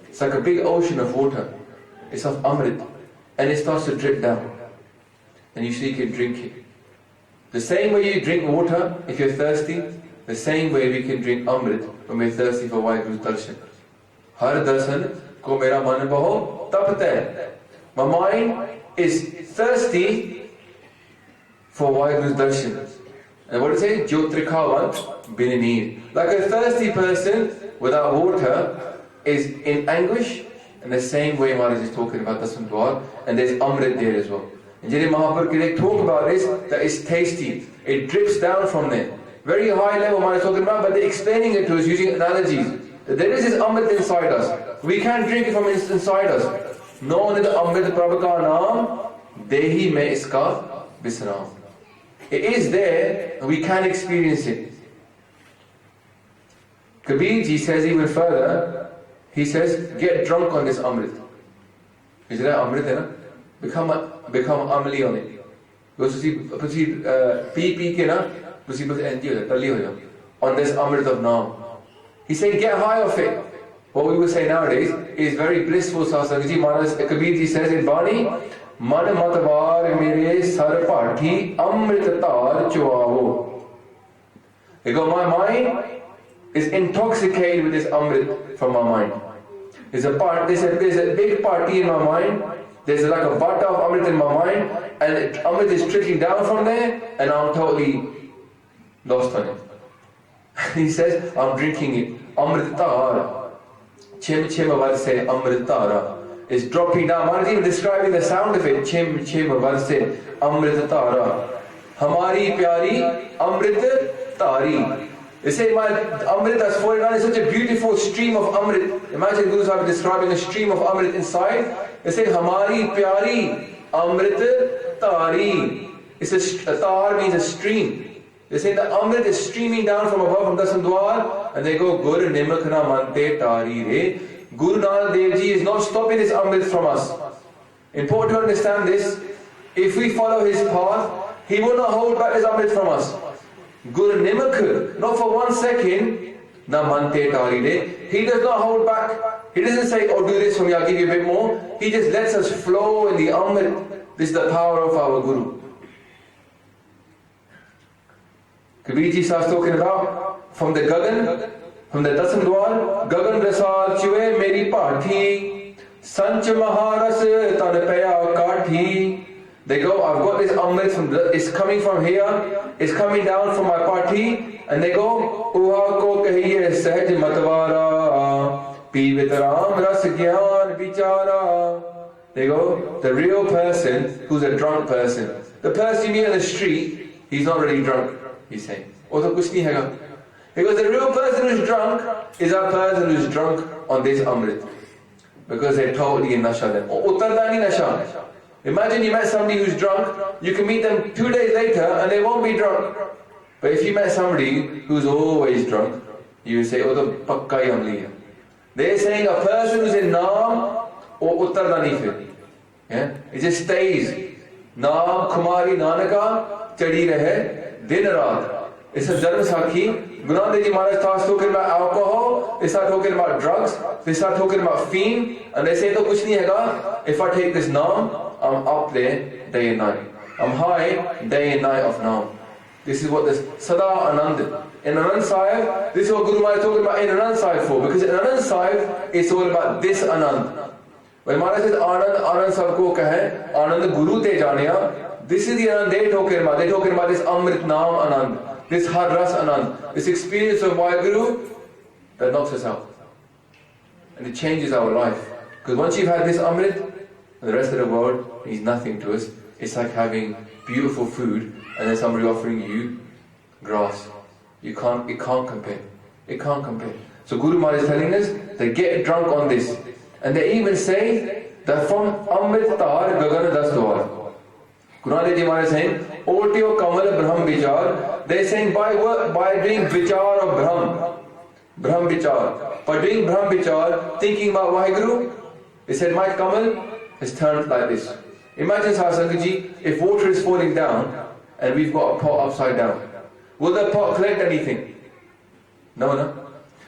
It's like a big ocean of water. It's of Amrit. And it starts to drip down. And you can drink it. The same way you drink water if you're thirsty, the same way we can drink Amrit when we're thirsty for Vaheguru's darshan. Har darshan ko mera man baho tapta hai. My mind is thirsty for Vaheguru's darshan. And what does it say? Jyotrikhavant bin neer. Like a thirsty person without water is in anguish. And the same way Maharaj is talking about Dasam Dwar, and there's Amrit there as well. And Jiri Mahaprabhu, they talk about this, that it's tasty. It drips down from there. Very high level Maharaj is talking about, but they're explaining it to us using analogies. That there is this Amrit inside us. We can't drink it from inside us. No nid Amrit Prabhu ka naam, dehi mein iska visram. It is there, and we can experience it. Kabir Ji says even further, he says, get drunk on this Amrit. Is that Amrit hai na? Become amali on it. Because pee ke na, on this Amrit of Naam. He said, get high off it. What we would say nowadays is very blissful. Sasangaji Maharaj, Kabir Ji says in Bani, Man matvar mere sar pathi Amrit tar chuavo. They go, my mind is intoxicated with this Amrit from my mind. There's a big party in my mind. There's like a vata of Amrit in my mind, and Amrit is trickling down from there, and I'm totally lost on it. He says, I'm drinking it. Amritara. Chim chim varse Amritara. It's dropping down. Maharaj even describing the sound of it. Chim chim varse Amritara. Hamari pyari Amrit tari. They say, my Amrit has fallen down. It's such a beautiful stream of Amrit. Imagine Guru Sahib describing a stream of Amrit inside. They say, Hamari pyari Amrit tari. A tar means a stream. They say the Amrit is streaming down from above from the Sandwar, and they go, Gur Nimak na mante tari re. Guru Nanak Dev Ji is not stopping this Amrit from us. Important to understand this. If we follow his path, he will not hold back this Amrit from us. Guru Nimak, not for 1 second, na mante tari re. He does not hold back. He doesn't say, oh, do this for me, I'll give you a bit more. He just lets us flow in the Amrit. This is the power of our Guru. Kabir Ji starts talking about from the Gagan, from the Dasandwar, Gagan Rasal Chue Meri Paathi, Sanch Maharas Tan Paya Kathi. They go, I've got this Amrit, it's coming from here, it's coming down from my party, and they go, Uha ko kahiye sahaj matwara, Pivit Ram Ras Gyan Vichara. They go, the real person who's a drunk person. The person you meet on the street, he's not really drunk, he's saying. Because the real person who's drunk is a person who's drunk on this Amrit. Because they're totally in Nasha then. Uttardani Nasha. Imagine you met somebody who's drunk, you can meet them 2 days later and they won't be drunk. But if you met somebody who's always drunk, you say, oh, the pakka hi amli hai. They're saying a person who's in Naam or Uttardani fir. Yeah? It just stays. Naam Kumari Nanaka Chadi Rahe Din Raat. It's a Dharma Sakhi. Guru Nanak Ji Maharaj starts talking about alcohol, they start talking about drugs, they start talking about fiend, and they say, "To kuch nahi hega. If I take this Naam, I'm up there day and night. I'm high day and night of Naam." This is what this Sada Anand. In Anand Sahib, this is what Guru Maharaj is talking about in Anand Sahib for, because in Anand Sahib, it's all about this Anand. When Maharaj says Anand Sahib ko kahe, Anand Guru te janiya, this is the Anand they're talking about. They're talking about this Amrit Naam Anand. This Har Ras Anand, this experience of Vaheguru that knocks us out. And it changes our life. Because once you've had this Amrit, the rest of the world means nothing to us. It's like having beautiful food and then somebody offering you grass. It can't compare. It can't compare. So Guru Maharaj is telling us they get drunk on this. And they even say that from Amrit Tar Gagan Dasdwar. Guru Nanak Ji Maharaj is saying, Otyo Kamal Brahm Vichar. They're saying by doing Vichar of Brahm Vichar. By doing Brahm Vichar, thinking about Vaheguru, they said, my Kamal has turned like this. Imagine, Sasangaji, if water is falling down and we've got a pot upside down. Will the pot collect anything? No.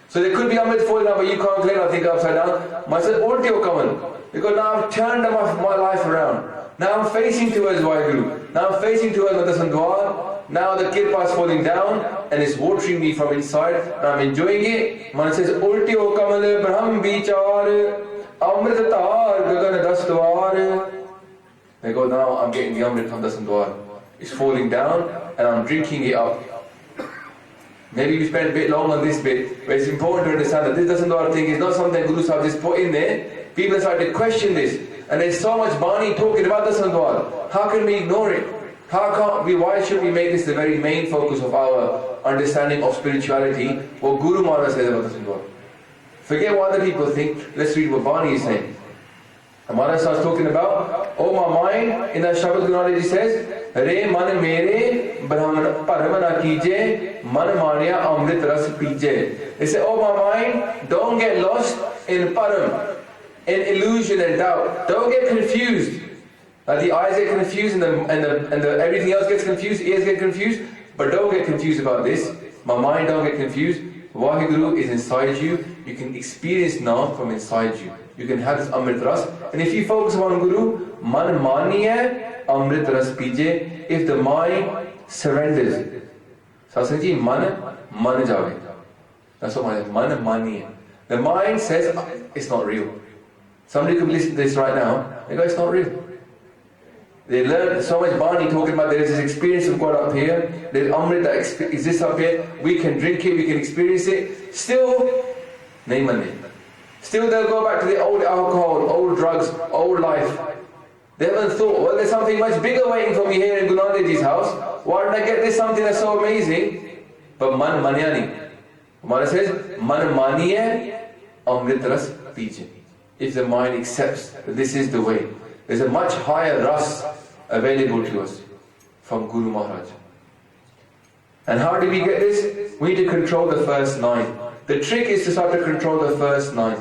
So there could be Amrit falling down, but you can't collect nothing upside down. I said, Otyo Kamal. Because now I've turned my life around. Now I'm facing towards Vaheguru. Now I'm facing towards Madhasandwar. Now the kirpa is falling down and it's watering me from inside. And I'm enjoying it. Man says, Ultio Kamal Brahm Vichar Amritatar Gagan Dasdwar. They go, now I'm getting the Amrit from Dasandwar. It's falling down and I'm drinking it up. Maybe we spend a bit long on this bit, but it's important to understand that this Dasandwar thing is not something Guru Sahib just put in there. People start to question this. And there's so much Bani talking about the Sandwar. How can we ignore it? Why should we make this the very main focus of our understanding of spirituality? What Guru Maharaj says about the Sandwar. Forget what other people think. Let's read what Bani is saying. And Maharaj starts talking about, oh my mind, in that Shabad Guru Nanak Ji says, Re man mere paramana kije, man manya amrit ras pije. They say, oh my mind, don't get lost in param. In illusion and doubt. Don't get confused. The eyes get confused and the everything else gets confused, ears get confused. But don't get confused about this. My mind, don't get confused. Vaheguru is inside you. You can experience now from inside you. You can have this Amrit Ras. And if you focus on Guru, Man Maniya Amrit Ras Pije. If the mind surrenders. Sasanji, Man Jave. That's what Man Maniya. The mind says, it's not real. Somebody could listen to this right now, they go, it's not real. They learn so much Bani talking about there is this experience of God up here, there's Amrit that exists up here, we can drink it, we can experience it. Still, still they'll go back to the old alcohol, old drugs, old life. They haven't thought, well, there's something much bigger waiting for me here in Guru Nanak Ji's house. Why did I get this something that's so amazing? But Man Manyani. Maharaj says, Man Maniye Amrit Ras Pije. If the mind accepts that this is the way, there's a much higher ras available to us. from Guru Maharaj. And how do we get this? We need to control the first 9. The trick is to start to control the first 9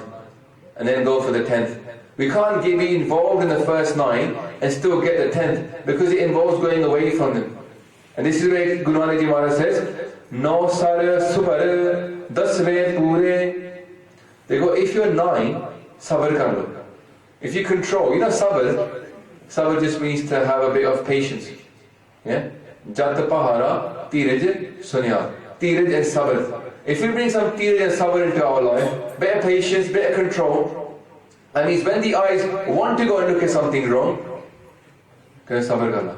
and then go for the 10th. We can't be involved in the first 9 and still get the 10th because it involves going away from them. And this is where Guru Nanak Ji Maharaj says, No sar subhar dasve pure. They go, if you're 9, sabr kar lo. If you control, sabr just means to have a bit of patience. Yeah? Jat pahara, tiraj, sunyar. Tiraj and sabr. If we bring some tiraj and sabr into our life, bit of patience, bit of control, that means when the eyes want to go and look at something wrong, sabr karna.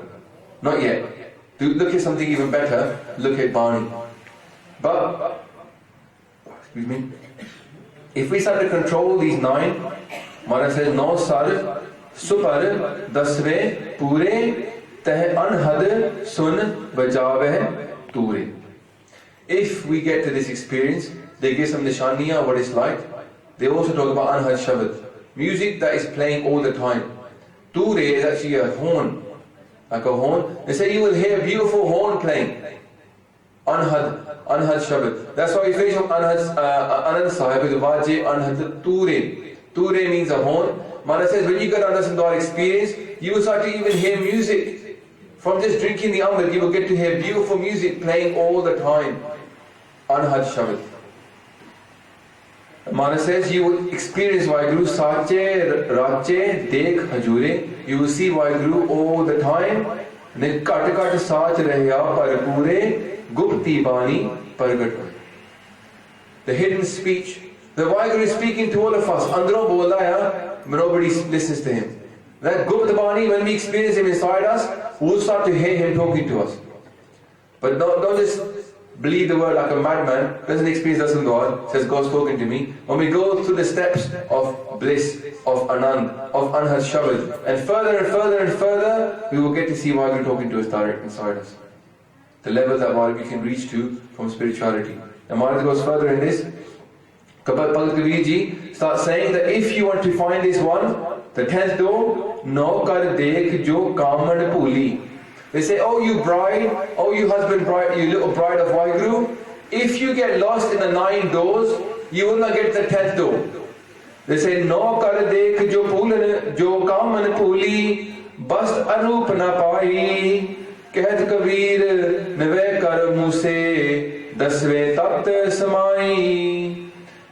Not yet. To look at something even better, look at Bani. But, excuse me, if we start to control these 9, Maharaj says, No sar, supar, dasve, pure, teh anhad, sun, vajaaiaa, ture. If we get to this experience, they give some nishaniya what it's like. They also talk about anhad shabad, music that is playing all the time. Ture is actually a horn, like a horn. They say you will hear a beautiful horn playing. Anhad shabad. That's why we finish off Anand Sahib with Vaajaa anhad ture. Ture means a horn. Maharaj says when you get Andar Sahib experience, you will start to even hear music. From just drinking the Amrit, you will get to hear beautiful music playing all the time. Anhad shabad. Maharaj says you will experience Vaheguru sache, rache, dekh, hajure. You will see Vaheguru all the time. Then kat sach rahya par pure, gupti bani pargat. The hidden speech. The Vaheguru is speaking to all of us. Andro bola hai, nobody listens to him. That Gupt Bani, when we experience him inside us, we'll start to hear him talking to us. But don't just believe the word like a madman, doesn't experience us in God, says God's spoken to me. When we go through the steps of bliss, of Anand, of Anhad Shabad, and further and further and further, we will get to see Vaheguru talking to us direct inside us. The level that we can reach to from spirituality. And Maharaj goes further in this. Bhagat Kabir Ji starts saying that if you want to find this one, the 10th door, no kar dekh jo kaman puli. They say, oh you bride, oh you husband bride, you little bride of Vaheguru, if you get lost in the 9 doors, you will not get the 10th door. They say, no kar dekh jo pulan jo kaman puli, bast arup na pai, kehat Kabir nave kar muse, dasve tat samai.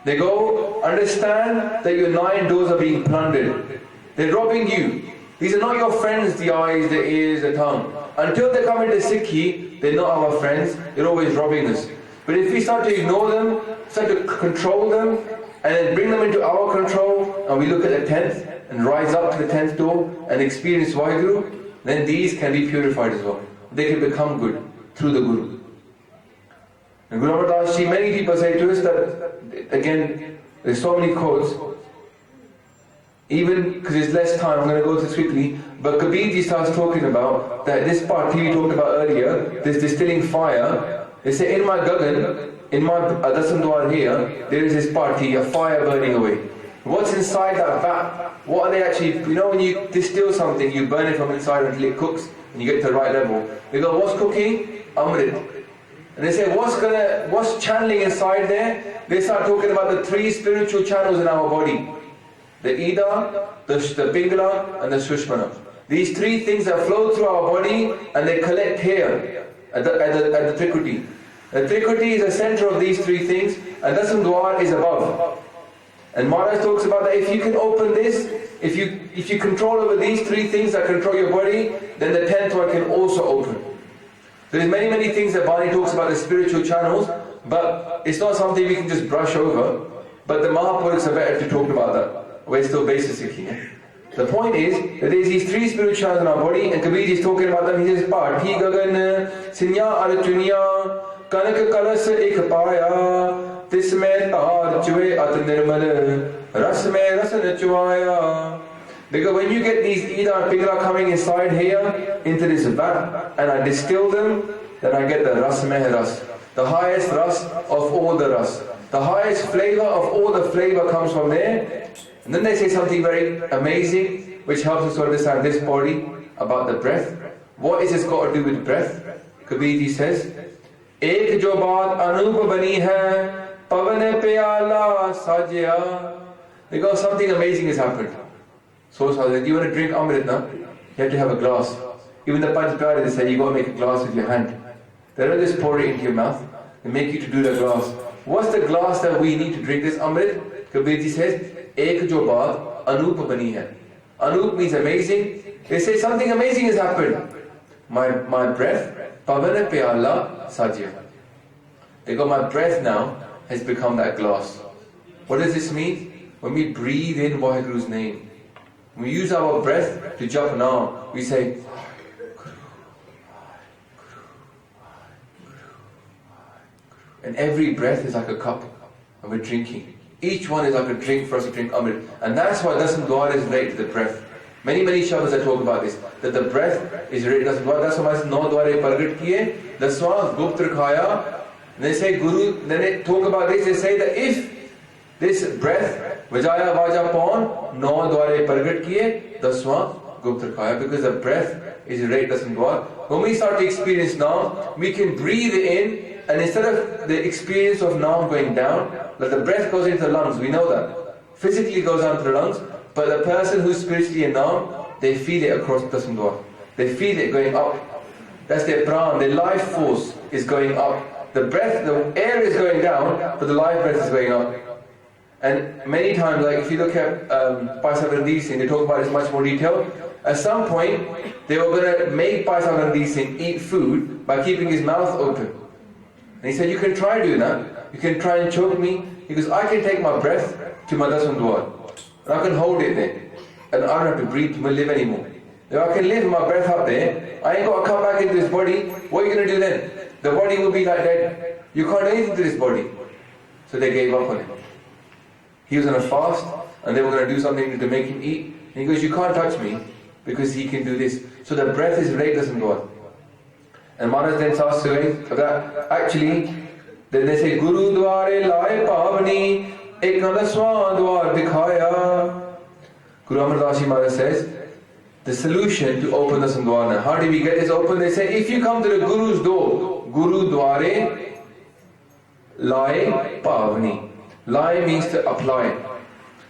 They go, understand that your 9 doors are being plundered. They're robbing you. These are not your friends, the eyes, the ears, the tongue. Until they come into Sikhi, they're not our friends. They're always robbing us. But if we start to ignore them, start to control them, and then bring them into our control, and we look at the 10th, and rise up to the 10th door, and experience Vaheguru, then these can be purified as well. They can become good through the Guru. And Guru Amar Das Ji, many people say to us that, again, there's so many quotes, even because there's less time, I'm going to go through this quickly, but Kabir Ji starts talking about that this party we talked about earlier, this distilling fire. They say in my Gagan, in my Dasam Dwar here, there is this party, a fire burning away. What's inside that vat? What are they actually, when you distill something, you burn it from inside until it cooks, and you get to the right level. They go, what's cooking? Amrit. And they say, what's channeling inside there? They start talking about the 3 spiritual channels in our body. The Ida, the Pingala, and the Sushmana. These 3 things that flow through our body and they collect here at the Trikuti. The Trikuti is the center of these 3 things, and Dasam Dwar is above. And Maharaj talks about that if you can open this, if you control over these 3 things that control your body, then the 10th one can also open. So there's many things that Bani talks about the spiritual channels, but it's not something we can just brush over. But the Mahapurukhs are better to talk about that. We're still basic here. The point is that there's these 3 spiritual channels in our body, and Kabir is talking about them. He says, Parthi gagan, sinya archunya, kanak kalas ek paya, tisme tar chue at nirmal, ras me rasan chuaya. Because when you get these Ida and Pingala coming inside here, into this vat, and I distill them, then I get the ras meh ras, the highest ras of all the ras. The highest flavor of all the flavor comes from there. And then they say something very amazing, which helps us to understand this body, about the breath. What is this got to do with breath? Kabir ji says, Ek jo baat anup bani hai, Pavan pyala Vaajaa. Because something amazing has happened. So do you want to drink Amrit now? You have to have a glass. Even the Panch Pyare, they say you got to make a glass with your hand. They don't just pour it into your mouth. They make you to do the glass. What's the glass that we need to drink this Amrit? Kabir ji says, Ek jo baat anup bani hai. Anup means amazing. They say something amazing has happened. My breath, Pavan pyala Vaajaa. Because my breath now has become that glass. What does this mean? When we breathe in Vaheguru's name, we use our breath to jump now. We say, and every breath is like a cup, and we're drinking. Each one is like a drink for us to drink Amrit. And that's why Dasam Dwar is related to the breath. Many shabdas that talk about this, that the breath is related to Dasam Dwar. That's why no dware pargat kiye, daswa gupt rakhaya. They say Guru, then they talk about this, they say that if this breath, Vajaaiaa Vaajaa pawn, no dware pargat kiye, daswa gupt rakhaya. Because the breath is related to Dasam Dwar. When we start to experience now, we can breathe in, and instead of the experience of now going down, that the breath goes into the lungs, we know that. Physically goes down to the lungs, but the person who's spiritually in now, they feel it across Dasam Dwar. They feel it going up. That's their pran, their life force is going up. The breath, the air is going down, but the life breath is going up. And many times, like if you look at Paisa Randeep Singh, they talk about this in much more detail. At some point, they were going to make Paisa Randeep Singh eat food by keeping his mouth open. And he said, you can try doing that. You can try and choke me. Because I can take my breath to my Dasam Dwar. And I can hold it there. And I don't have to breathe to live anymore. If I can live my breath up there, I ain't got to come back into this body. What are you going to do then? The body will be like dead. You can't do anything to this body. So they gave up on him. He was on a fast, and they were going to do something to make him eat. And he goes, you can't touch me, because he can do this. So the breath is related to Dasam Dwar. And Maharaj then starts saying that actually, then they say, Guru Dware Lai Pavani, Ek Nadaswa Dwar Dikhaya. Guru Amar Das Ji Maharaj says, the solution to open Dasam Dwar. Now, how do we get this open? They say, if you come to the Guru's door, Guru Dware Lai Pavani. Lai means to apply.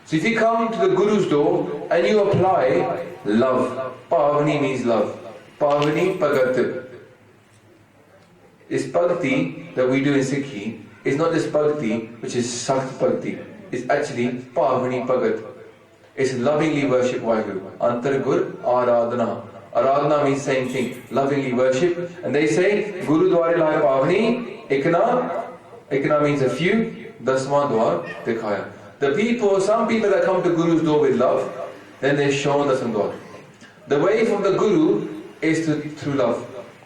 So if you come to the Guru's door and you apply love, Pavani means love. Pavani Pagat. This bhakti that we do in Sikhi is not this bhakti which is Sakt bhakti. It's actually Pavani Pagat. It's lovingly worship Vaheguru. Antar Gur Aradhana. Aradhana means same thing, lovingly worship. And they say, Guru Dware Lai Pavani, Ikna means a few, Dasma Dwar Dikhaya. The people, some people that come to Guru's door with love, then they're shown Dasam Dwar. The way from the Guru is through love.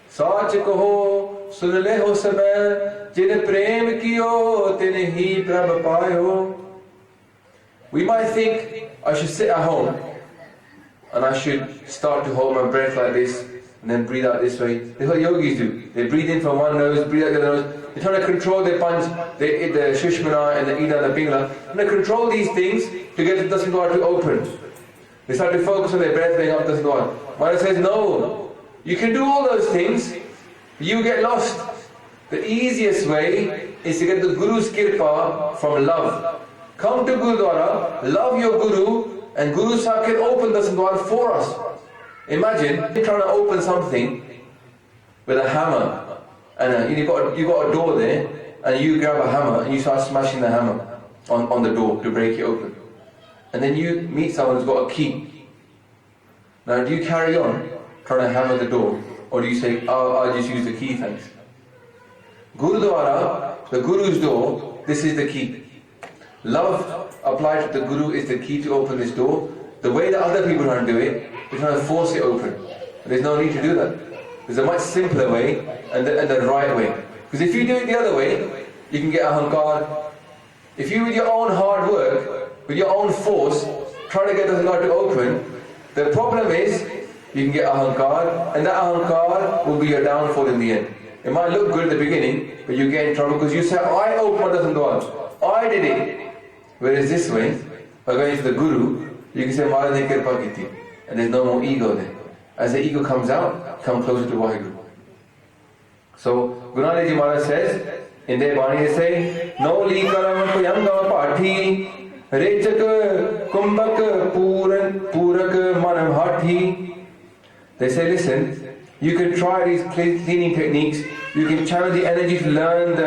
Sach kaho, sun le ho sabay, jin prem kiyo, tin hi prabh payo. We might think, I should sit at home and I should start to hold my breath like this and then breathe out this way. That's what yogis do. They breathe in from one nose, breathe out the other nose. They're trying to control their panch, the Shushmana and the Ida and the Pingla. And they control these things to get the Dasam Dwar to open. They start to focus on their breath going up Dasam Dwar. Maharaj says, no, you can do all those things, you get lost. The easiest way is to get the Guru's Kirpa from love. Come to Gurdwara, love your Guru, and Guru Sahib can open Dasam Dwar for us. Imagine you're trying to open something with a hammer, and you've got a door there, and you grab a hammer and you start smashing the hammer on the door to break it open. And then you meet someone who's got a key. Now, do you carry on trying to hammer the door, or do you say, oh, I'll just use the key, thanks? Gurdwara, the Guru's door, this is the key. Love applied to the Guru is the key to open this door. The way that other people try to do it, they're trying to force it open. There's no need to do that. There's a much simpler way and the right way. Because if you do it the other way, you can get ahankar. If you, with your own hard work, with your own force, try to get the door to open, the problem is you can get ahankar, and that ahankar will be your downfall in the end. It might look good at the beginning, but you get in trouble because you say, I opened the door, I did it. Whereas this way, by going to the Guru, you can say, Maharaj ne kirpa ki thi. And there's no more ego there. as the ego comes out, come closer to Vaheguru. So Guru Nanak Ji Maharaj says, in their Bani they say, No li karam puyanga pathi, rechak kumbhak purak manam hathi. They say, listen, you can try these cleaning techniques, you can channel the energy to learn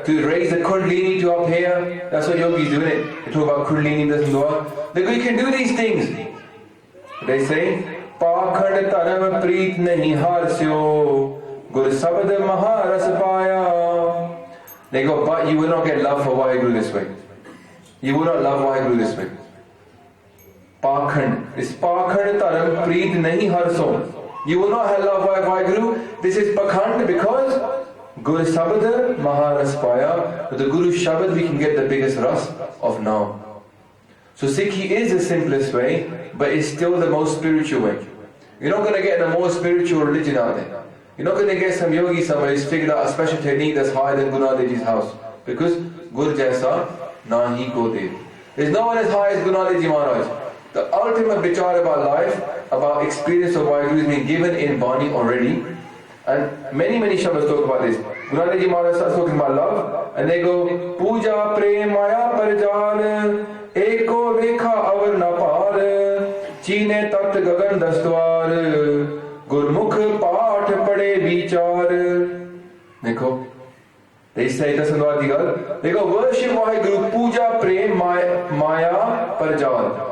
to raise the Kundalini to up here. That's what yogis doing it. They talk about Kundalini, this and that. You can do these things. They say, Pakhand taram preet nahi harsyo, Gur sabad maharas paya. They go, but you will not get love for Vaheguru this way. You will not love Vaheguru this way. Pakhand. This Pakhand taram preet nahi harso. You will not have love for Vaheguru. This is Pakhand because Guru Sabad Maharaspaya. With the Guru Shabad we can get the biggest ras of now. So Sikhi is the simplest way, but it's still the most spiritual way. You're not going to get a more spiritual religion out there. You're not going to get some yogi somewhere who's figured out a special technique that's higher than Guru Nanak Ji's house. Because Gur Jaisa Nahi Ko Dev. There's no one as high as Guru Nanak Ji Maharaj. The ultimate vichar about life, about experience of Vaheguru has been given in Bani already. And many shabdas talk about this. Guru Nanak Ji Maharaj starts talking about love, and they go, Puja prem maya parjal, eko vekha avar na par, chine tat gagan dastwar, gurmukh paath pade vichar. Dekho, they say dasandwar di gal. They go, worship Vaheguru, puja prem maya parjal.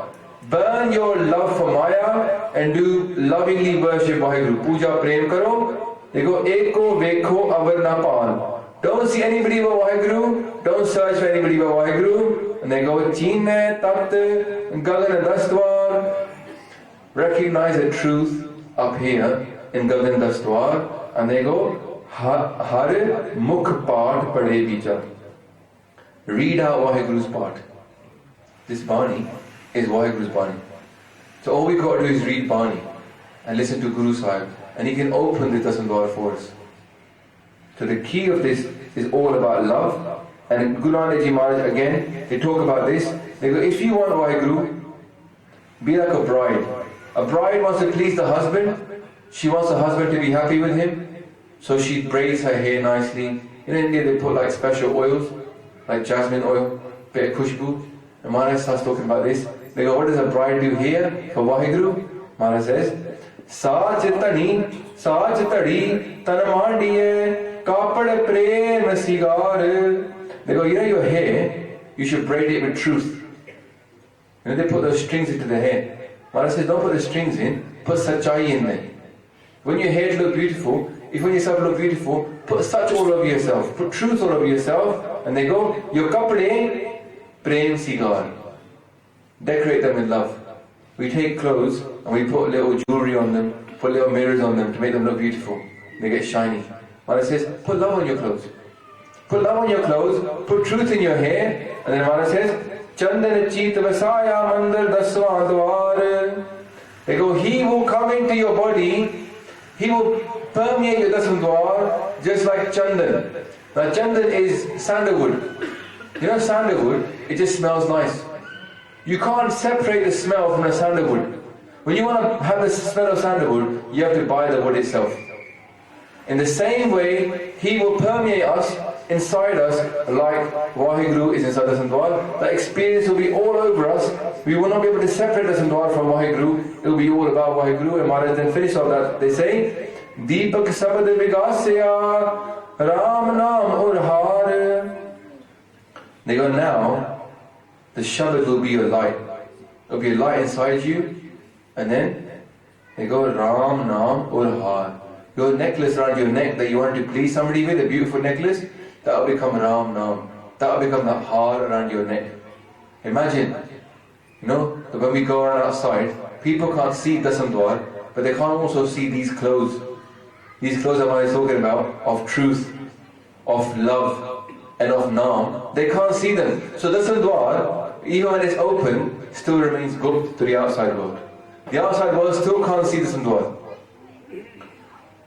Burn your love for Maya and do lovingly worship Vaheguru. Puja prem karo. They go, Eko vekho avar na paan. Don't see anybody but Vaheguru. Don't search for anybody but Vaheguru. And they go, Chine tat gagan dastwar. Recognize the truth up here in gagan dastwar. And they go, Har mukh paath pade vichar. Read out Vaheguru's part. This Bani is Vaheguru's Bani. So all we got to do is read Bani and listen to Guru Sahib, and he can open the Dasandwar for us. So the key of this is all about love. And Guru Nanak Ji Maharaj again, they talk about this. They go, if you want Vaheguru, be like a bride. A bride wants to please the husband. She wants the husband to be happy with him. So she braids her hair nicely. In India they put like special oils, like jasmine oil, bit of khushbu. And Maharaj starts talking about this. They go, what does a bride do here for Vaheguru? Maharaj says, Saaj tani tanamadiye kapad prem sigar. They go, your hair, you should braid it with truth. They put those strings into the hair. Maharaj says, don't put the strings in, put sachai in there. When your hair look beautiful, if when yourself look beautiful, put such all over yourself, put truth all over yourself, and they go, your kapade prem sigar. Decorate them with love. We take clothes and we put little jewelry on them, put little mirrors on them to make them look beautiful. They get shiny. Maharaj says, put love on your clothes. Put love on your clothes, put truth in your hair, and then Maharaj says, Chandan cheet Vajaaiaa mandar daswa dwar. They go, he will come into your body, he will permeate your dasandwar just like Chandan. Now Chandan is sandalwood. You know sandalwood, it just smells nice. You can't separate the smell from the sandalwood. When you want to have the smell of sandalwood, you have to buy the wood itself. In the same way, he will permeate us, inside us, like Vaheguru is inside the Sandwar. The experience will be all over us. We will not be able to separate the Sandwar from Vaheguru. It will be all about Vaheguru. And Maharaj then finish off that. They say, Deepak sabad vigasya Ram Nam Urhar. They go, now, the Shabad will be your light. It will be a light inside you. And then, they go, Ram Nam Urhar. Your necklace around your neck that you want to please somebody with, a beautiful necklace, that will become Ram Nam. That will become the har around your neck. Imagine, that when we go around outside, people can't see Dasandwar, but they can't also see these clothes. These clothes that I was talking about, of truth, of love, and of Nam. They can't see them. So Dasandwar, even when it's open, still remains gupt to the outside world. The outside world still can't see Dasandwar.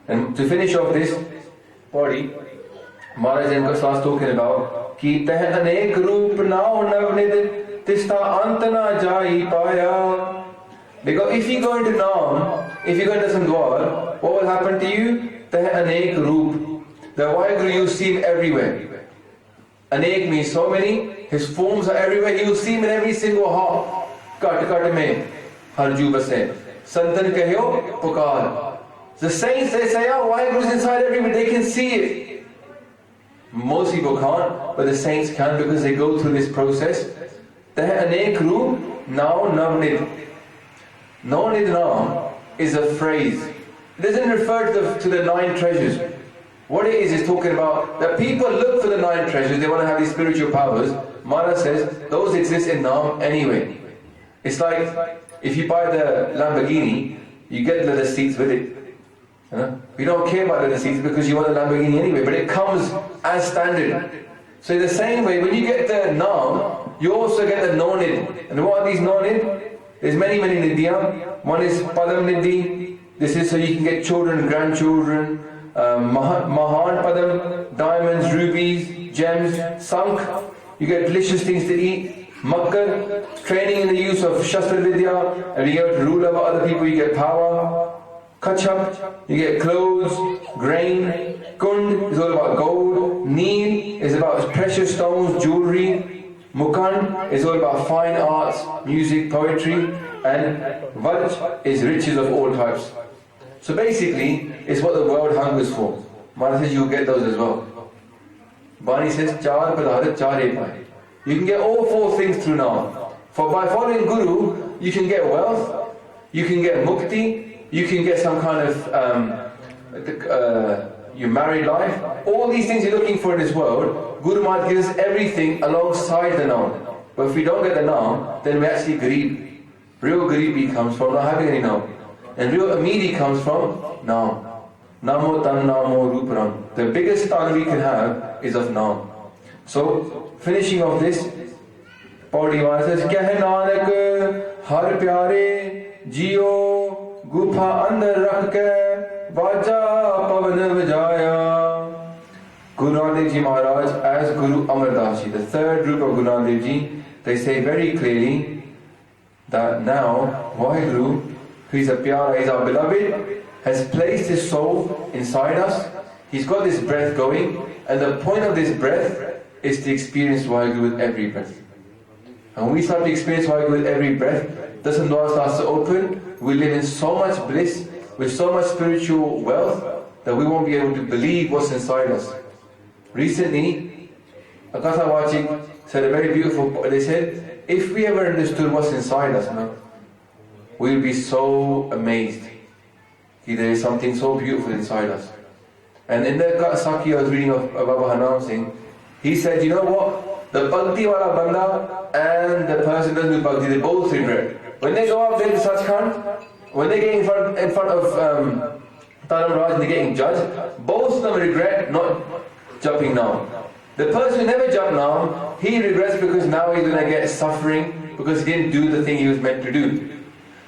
And to finish off this body, Maharaj then starts talking about Ki teh anek roop nao navnid tista antana jai paya. Because if you go into Naam, if you go into some dwar, what will happen to you? Teh anek roop. The Vaheguru, you see him everywhere. Anek means so many, his forms are everywhere, you will see him in every single heart. Kat kat mein, harju base. Santan kahyo, pukar. The saints, they say, oh, Vaheguru is inside everywhere, they can see it. Most people can't, but the saints can because they go through this process. Teh anek roop, now navnid. Navnid now is a phrase. It doesn't refer to the 9 treasures. What it is talking about that people look for the 9 treasures, they want to have these spiritual powers. Mara says those exist in Naam anyway. It's like if you buy the Lamborghini, you get leather seats with it. We don't care about leather seats because you want a Lamborghini anyway, but it comes as standard. So in the same way, when you get the Naam, you also get the Nonid. And what are these Nonid? There's many Nidya. One is Padam Nidhi. This is so you can get children, grandchildren. Mahan Padam, diamonds, rubies, gems, Sank, you get delicious things to eat. Makkar, training in the use of Shastra Vidya, and you get to rule over other people, you get power. Kachap, you get clothes, grain. Kund is all about gold. Neel is about precious stones, jewelry. Mukan is all about fine arts, music, poetry. And Vaj is riches of all types. So basically, it's what the world hungers for. Mara says you'll get those as well. Bani says, Char padharat chare pai. You can get all 4 things through now. For by following Guru, you can get wealth, you can get mukti, you can get some kind of your married life. All these things you're looking for in this world, Guru Maharaj gives us everything alongside the Naam. But if we don't get the Naam, then we're actually Garib. Real Garibi comes from not having any Naam. And real Amiri comes from Naam. Namo Tan Namo Rupram. The biggest tan we can have is of Naam. So, finishing off this, Pauri says, Kya hai Nanak har pyare, Jeeo, Gufaa Andar Rakh, Vaajaa, Pavan Vajaaiaa. Guru Nanak Ji Maharaj as Guru Amar Das Ji, the 3rd group of Guru Nanak Ji, they say very clearly that now Vaheguru, who is a pyara, is our beloved, has placed his soul inside us. He's got this breath going, and the point of this breath is to experience Vaheguru with every breath. And when we start to experience Vaheguru with every breath, the door starts to open. We live in so much bliss, with so much spiritual wealth, that we won't be able to believe what's inside us. Recently, a Katha watching said a very beautiful, they said, if we ever understood what's inside us, we'll be so amazed. There is something so beautiful inside us. And in the Sakhi I was reading of Baba Hanam Singh, he said, you know what? The Bhakti wala banda and the person who doesn't do Bhakti, they both regret. When they go up there to Sachkhand, when they get in front of Taram Raj and they're getting judged, both of them regret not jumping now. The person who never jumped now, he regrets because now he's going to get suffering because he didn't do the thing he was meant to do.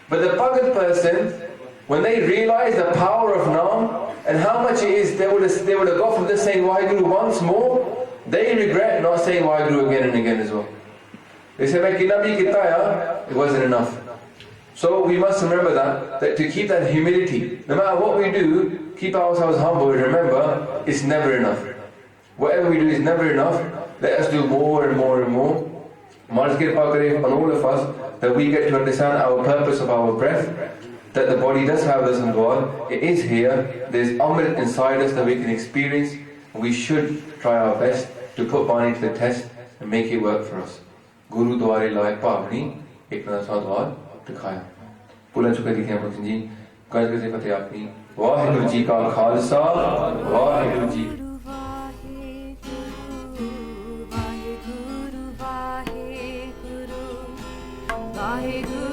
But the Bhagat person, when they realize the power of Naam and how much it is, they would have gone from just saying Vaheguru once more, they regret not saying Vaheguru again and again as well. They say, it wasn't enough. So we must remember that to keep that humility, no matter what we do, keep ourselves humble and remember, it's never enough. Whatever we do is never enough. Let us do more and more and more. Maharaj Kirpa Kare on all of us, that we get to understand our purpose of our breath, that the body does have this Andar, it is here, there's Amrit inside us that we can experience, and we should try our best to put Bani to the test and make it work for us. Guru Dware Lai Pavani, ek nasa Dwar dikhaya. Pula chuka dikhiya Bhakti ji, Gaj Gaje Fateh Apni, Vaheguru Ji Ka Khalsa, Vaheguru Ji. Vaheguru